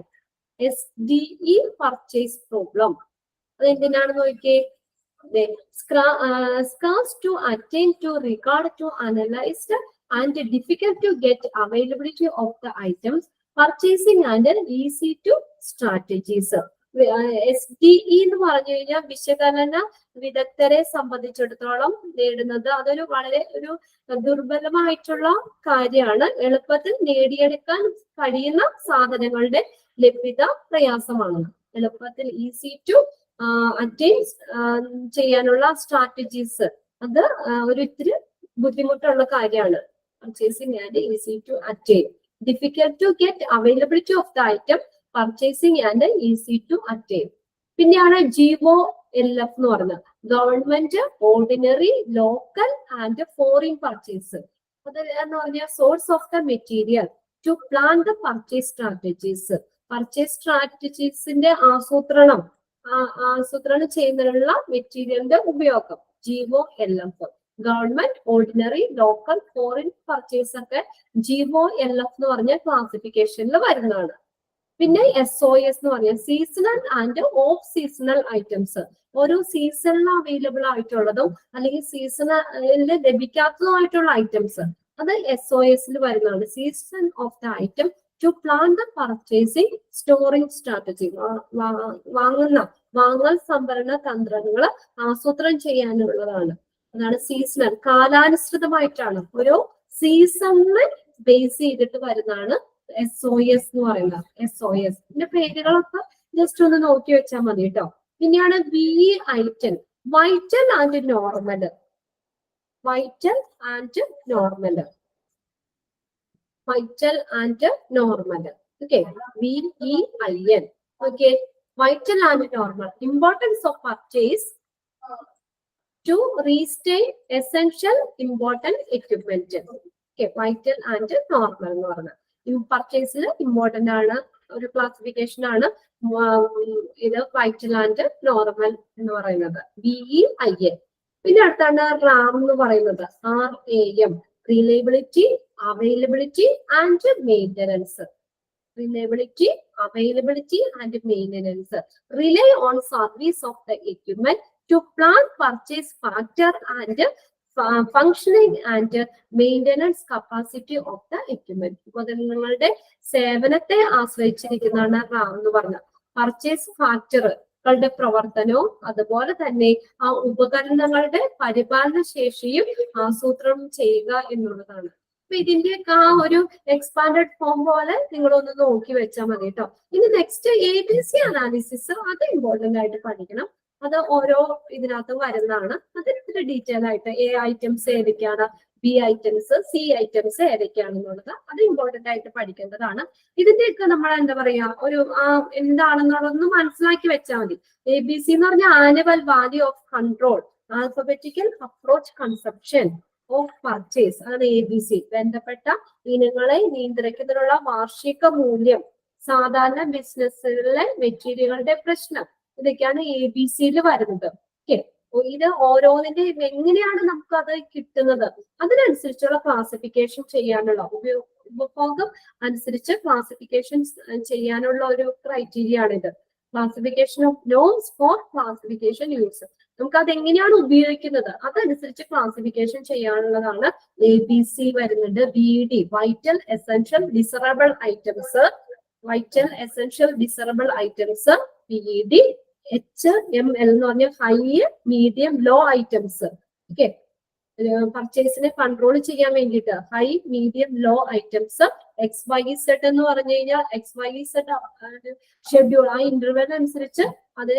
SDE purchase problem, അത് എന്തിനാണെന്ന് നോക്കിയേ, scarce to attain to, regard to, analyzed and difficult to get availability of the items, purchasing and easy to strategies. SDE എന്ന് പറഞ്ഞു കഴിഞ്ഞാൽ വിശകലന വിദഗ്ധരെ സംബന്ധിച്ചിടത്തോളം നേടുന്നത് അതൊരു വളരെ ഒരു ദുർബലമായിട്ടുള്ള കാര്യമാണ്. എളുപ്പത്തിൽ നേടിയെടുക്കാൻ കഴിയുന്ന സാധനങ്ങളുടെ ലഭ്യത പ്രയാസമാണ്. എളുപ്പത്തിൽ ഈസി ടു അറ്റൈൻ ചെയ്യാനുള്ള സ്ട്രാറ്റജീസ്, അത് ഒരു ഇത്തിരി ബുദ്ധിമുട്ടുള്ള കാര്യമാണ്. Purchasing and easy to attain, difficult to get availability of the item, purchasing and easy to attain. പിന്നെയാണ് GOLF എന്ന് പറയുന്നത്, government ordinary local and foreign purchase. അത് എന്ന് പറഞ്ഞാൽ source of the material to plan the purchase strategies. Purchase സ്ട്രാറ്റജീസിന്റെ ആസൂത്രണം ചെയ്യുന്നതിനുള്ള മെറ്റീരിയലിന്റെ ഉപയോഗം GOLF. Government ordinary local foreign purchase ഒക്കെ GOLF എന്ന് പറഞ്ഞ ക്ലാസിഫിക്കേഷനിൽ വരുന്നതാണ്. പിന്നെ SOS എന്ന് പറഞ്ഞാൽ seasonal and of seasonal items. ഓരോ സീസണിൽ അവൈലബിൾ ആയിട്ടുള്ളതും അല്ലെങ്കിൽ സീസണിൽ ലഭിക്കാത്തതുമായിട്ടുള്ള ഐറ്റംസ്, അത് SOSൽ വരുന്നതാണ്. Season of the item to plan the purchasing storing strategy. വാങ്ങൽ സംഭരണ തന്ത്രങ്ങൾ ആസൂത്രണം ചെയ്യാനുള്ളതാണ്. അതാണ് സീസണൽ, കാലാനുസൃതമായിട്ടാണ് ഓരോ സീസണിനെ ബേസ് ചെയ്തിട്ട് വരുന്നതാണ് SOS എന്ന് പറയുന്നത്. SOS ഇതിന്റെ പേരുകളൊക്കെ ജസ്റ്റ് ഒന്ന് നോക്കി വെച്ചാൽ മതി കേട്ടോ. പിന്നെയാണ് VE item, vital and normal. Vital and normal, vital and normal. Okay, VEIN. Okay, vital and normal, importance of purchase to restrain essential important equipment. Okay, vital and normal എന്ന് പറഞ്ഞാൽ പർച്ചേസിൽ ഇമ്പോർട്ടന്റ് ആണ്, ഒരു ക്ലാസിഫിക്കേഷൻ ആണ് ഇത് vital and normal എന്ന് പറയുന്നത്, VEIN. പിന്നെ അടുത്താണ് RAM എന്ന് പറയുന്നത്, RAM, reliability, availability and maintenance. Reliability, availability and maintenance. Rely on service of the equipment to plan purchase factor and functioning and maintenance capacity of the equipment. ഉപകരണങ്ങളുടെ സേവനത്തെ ആശ്രയിച്ചിരിക്കുന്നതാണ് RAM എന്ന് പറഞ്ഞത്. പർച്ചേസ് ഫാക്ടറുകളുടെ പ്രവർത്തനവും അതുപോലെ തന്നെ ആ ഉപകരണങ്ങളുടെ പരിപാലന ശേഷിയും ആസൂത്രണം ചെയ്യുക എന്നുള്ളതാണ്. അപ്പൊ ഇതിന്റെയൊക്കെ ആ ഒരു എക്സ്പാൻഡഡ് ഫോം പോലെ നിങ്ങളൊന്ന് നോക്കി വെച്ചാൽ മതി കേട്ടോ. ഇനി നെക്സ്റ്റ് ABC അനാലിസിസ്, അത് ഇമ്പോർട്ടന്റ് ആയിട്ട് പഠിക്കണം. അത് ഓരോ ഇതിനകത്തും വരുന്നതാണ്. അത് ഇത്ര ഡീറ്റെയിൽ ആയിട്ട് A ഐറ്റംസ് ഏതൊക്കെയാണ്, B ഐറ്റംസ്, C ഐറ്റംസ് ഏതൊക്കെയാണെന്നുള്ളത് അത് ഇമ്പോർട്ടന്റ് ആയിട്ട് പഠിക്കേണ്ടതാണ്. ഇതിന്റെയൊക്കെ നമ്മൾ എന്താ പറയാ, ഒരു എന്താണെന്നുള്ളതൊന്ന് മനസ്സിലാക്കി വെച്ചാൽ മതി. ABC എന്ന് പറഞ്ഞാൽ annual value of control, alphabetical approach conception of purchase, അതാണ് ABC. ബന്ധപ്പെട്ട ഇനങ്ങളെ നിയന്ത്രിക്കുന്നതിനുള്ള വാർഷിക മൂല്യം, സാധാരണ ബിസിനസ്സിലെ മെറ്റീരിയലുകളുടെ പ്രശ്നം, ഇതൊക്കെയാണ് ABCയിൽ വരുന്നത്. ഓക്കെ, ഇത് ഓരോന്നിന്റെ എങ്ങനെയാണ് നമുക്ക് അത് കിട്ടുന്നത്, അതിനനുസരിച്ചുള്ള ക്ലാസിഫിക്കേഷൻ ചെയ്യാനുള്ള ഉപഭോഗം അനുസരിച്ച് ക്ലാസിഫിക്കേഷൻ ചെയ്യാനുള്ള ഒരു ക്രൈറ്റീരിയ ആണിത്. Classification of norms for classification use. നമുക്ക് അത് എങ്ങനെയാണ് ഉപയോഗിക്കുന്നത് അതനുസരിച്ച് ക്ലാസിഫിക്കേഷൻ ചെയ്യാനുള്ളതാണ്. ABC വരുന്നുണ്ട്, BD vital essential desirable items, vital essential desirable items, BD HML എന്ന് പറഞ്ഞ high medium low items. Okay, പർച്ചേസിനെ കൺട്രോൾ ചെയ്യാൻ വേണ്ടിയിട്ട് high medium low items. XYZ എന്ന് പറഞ്ഞു കഴിഞ്ഞാൽ XYZ ഷെഡ്യൂൾ, ആ ഇന്റർവെൽ അനുസരിച്ച് അത്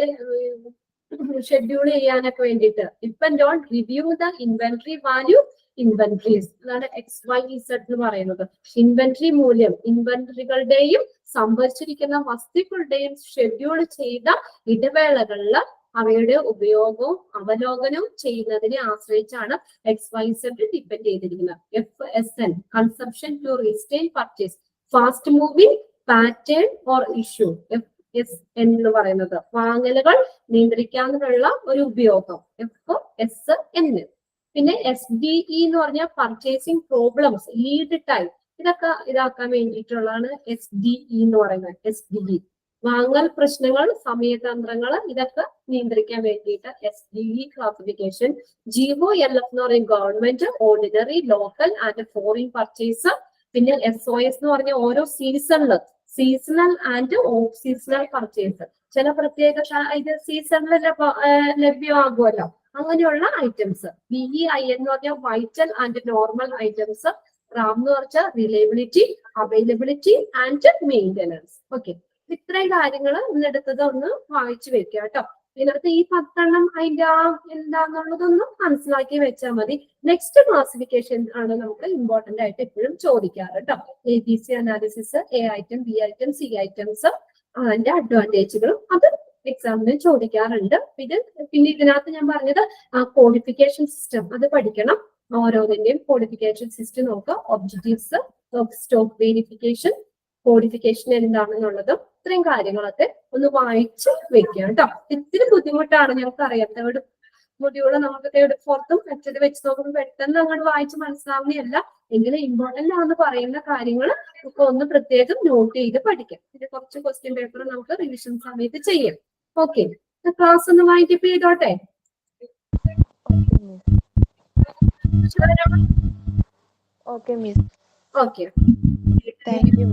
ഷെഡ്യൂൾ ചെയ്യാനൊക്കെ വേണ്ടിയിട്ട്. Depend on review the inventory value inventories, അതാണ് XYZ എന്ന് പറയുന്നത്. ഇൻവെന്ററി മൂല്യം, ഇൻവെന്ററികളുടെയും സംഭരിച്ചിരിക്കുന്ന വസ്തുക്കളുടെയും ഷെഡ്യൂൾ ചെയ്ത ഇടവേളകളിൽ അവയുടെ ഉപയോഗവും അവലോകനവും ചെയ്യുന്നതിനെ ആശ്രയിച്ചാണ് XYZ ഡിപ്പെൻഡ് ചെയ്തിരിക്കുന്നത്. FSN consumption to restrain purchase, fast moving pattern or issue. FSN എന്ന് പറയുന്നത് വാങ്ങലുകൾ നിയന്ത്രിക്കാനുള്ള ഒരു ഉപയോഗം, FSN. പിന്നെ SDE എന്ന് പറഞ്ഞാൽ പർച്ചേസിംഗ് പ്രോബ്ലംസ്, ലീഡ് ടൈം, ഇതൊക്കെ ഇതാക്കാൻ വേണ്ടിയിട്ടുള്ളതാണ് SDE എന്ന് പറയുന്നത്. SDE വാങ്ങൽ പ്രശ്നങ്ങൾ, സമയതന്ത്രങ്ങൾ, ഇതൊക്കെ നിയന്ത്രിക്കാൻ വേണ്ടിയിട്ട് SDE ക്ലാസിഫിക്കേഷൻ. GOLF എന്ന് പറയും government, ordinary, local and foreign purchase. പിന്നെ SOS എന്ന് പറഞ്ഞ ഓരോ സീസണില് seasonal and of seasonal purchase, ചില പ്രത്യേക ഇത് സീസണിൽ ലഭ്യമാകുമല്ലോ, അങ്ങനെയുള്ള ഐറ്റംസ്. BEI എന്ന് പറഞ്ഞാൽ vital and normal items. RAM എന്ന് പറഞ്ഞാൽ reliability, availability and maintenance. Okay, ഇത്രയും കാര്യങ്ങൾ ഇന്നെടുത്തത് ഒന്ന് വായിച്ചു വെക്കുക കേട്ടോ. ഇതിനകത്ത് ഈ 10 അതിന്റെ എന്താന്നുള്ളതൊന്ന് മനസ്സിലാക്കി വെച്ചാൽ മതി. നെക്സ്റ്റ് ക്ലാസിഫിക്കേഷൻ ആണ് നമുക്ക് ഇമ്പോർട്ടന്റ് ആയിട്ട് എപ്പോഴും ചോദിക്കാറ് കേട്ടോ. ABC analysis, A item, B item, C items, അതിന്റെ അഡ്വാൻറ്റേജുകളും അത് എക്സാമിന് ചോദിക്കാറുണ്ട്. പിന്നെ ഇതിനകത്ത് ഞാൻ പറഞ്ഞത് കോഡിഫിക്കേഷൻ സിസ്റ്റം അത് പഠിക്കണം. ഓരോന്നിന്റെയും കോഡിഫിക്കേഷൻ സിസ്റ്റം നോക്കുക. ഒബ്ജക്റ്റീവ്സ്, സ്റ്റോക്ക് വേരിഫിക്കേഷൻ, കോഡിഫിക്കേഷൻ എന്താണെന്നുള്ളതും ഇത്രയും കാര്യങ്ങളൊക്കെ ഒന്ന് വായിച്ച് വെക്കുക കേട്ടോ. ഇത്തിരി ബുദ്ധിമുട്ടാണ്, ഞങ്ങൾക്ക് അറിയാം. തേർഡ് മൊഡ്യൂള് നമുക്ക് തേർഡ് ഫോർത്തും മറ്റത് വെച്ച് നോക്കുമ്പോൾ പെട്ടെന്ന് അങ്ങോട്ട് വായിച്ച് മനസ്സിലാവുന്നതല്ല. എങ്കിലും ഇമ്പോർട്ടന്റ് ആണെന്ന് പറയുന്ന കാര്യങ്ങൾ ഒക്കെ ഒന്ന് പ്രത്യേകം നോട്ട് ചെയ്ത് പഠിക്കാം. പിന്നെ കുറച്ച് ക്വസ്റ്റ്യൻ പേപ്പർ നമുക്ക് റിവിഷൻ സമയത്ത് ചെയ്യാം. ഓക്കെ, ക്ലാസ് ഒന്ന് വൈൻഡപ്പ് ചെയ്തോട്ടെ. Okay, miss. Okay, Thank you.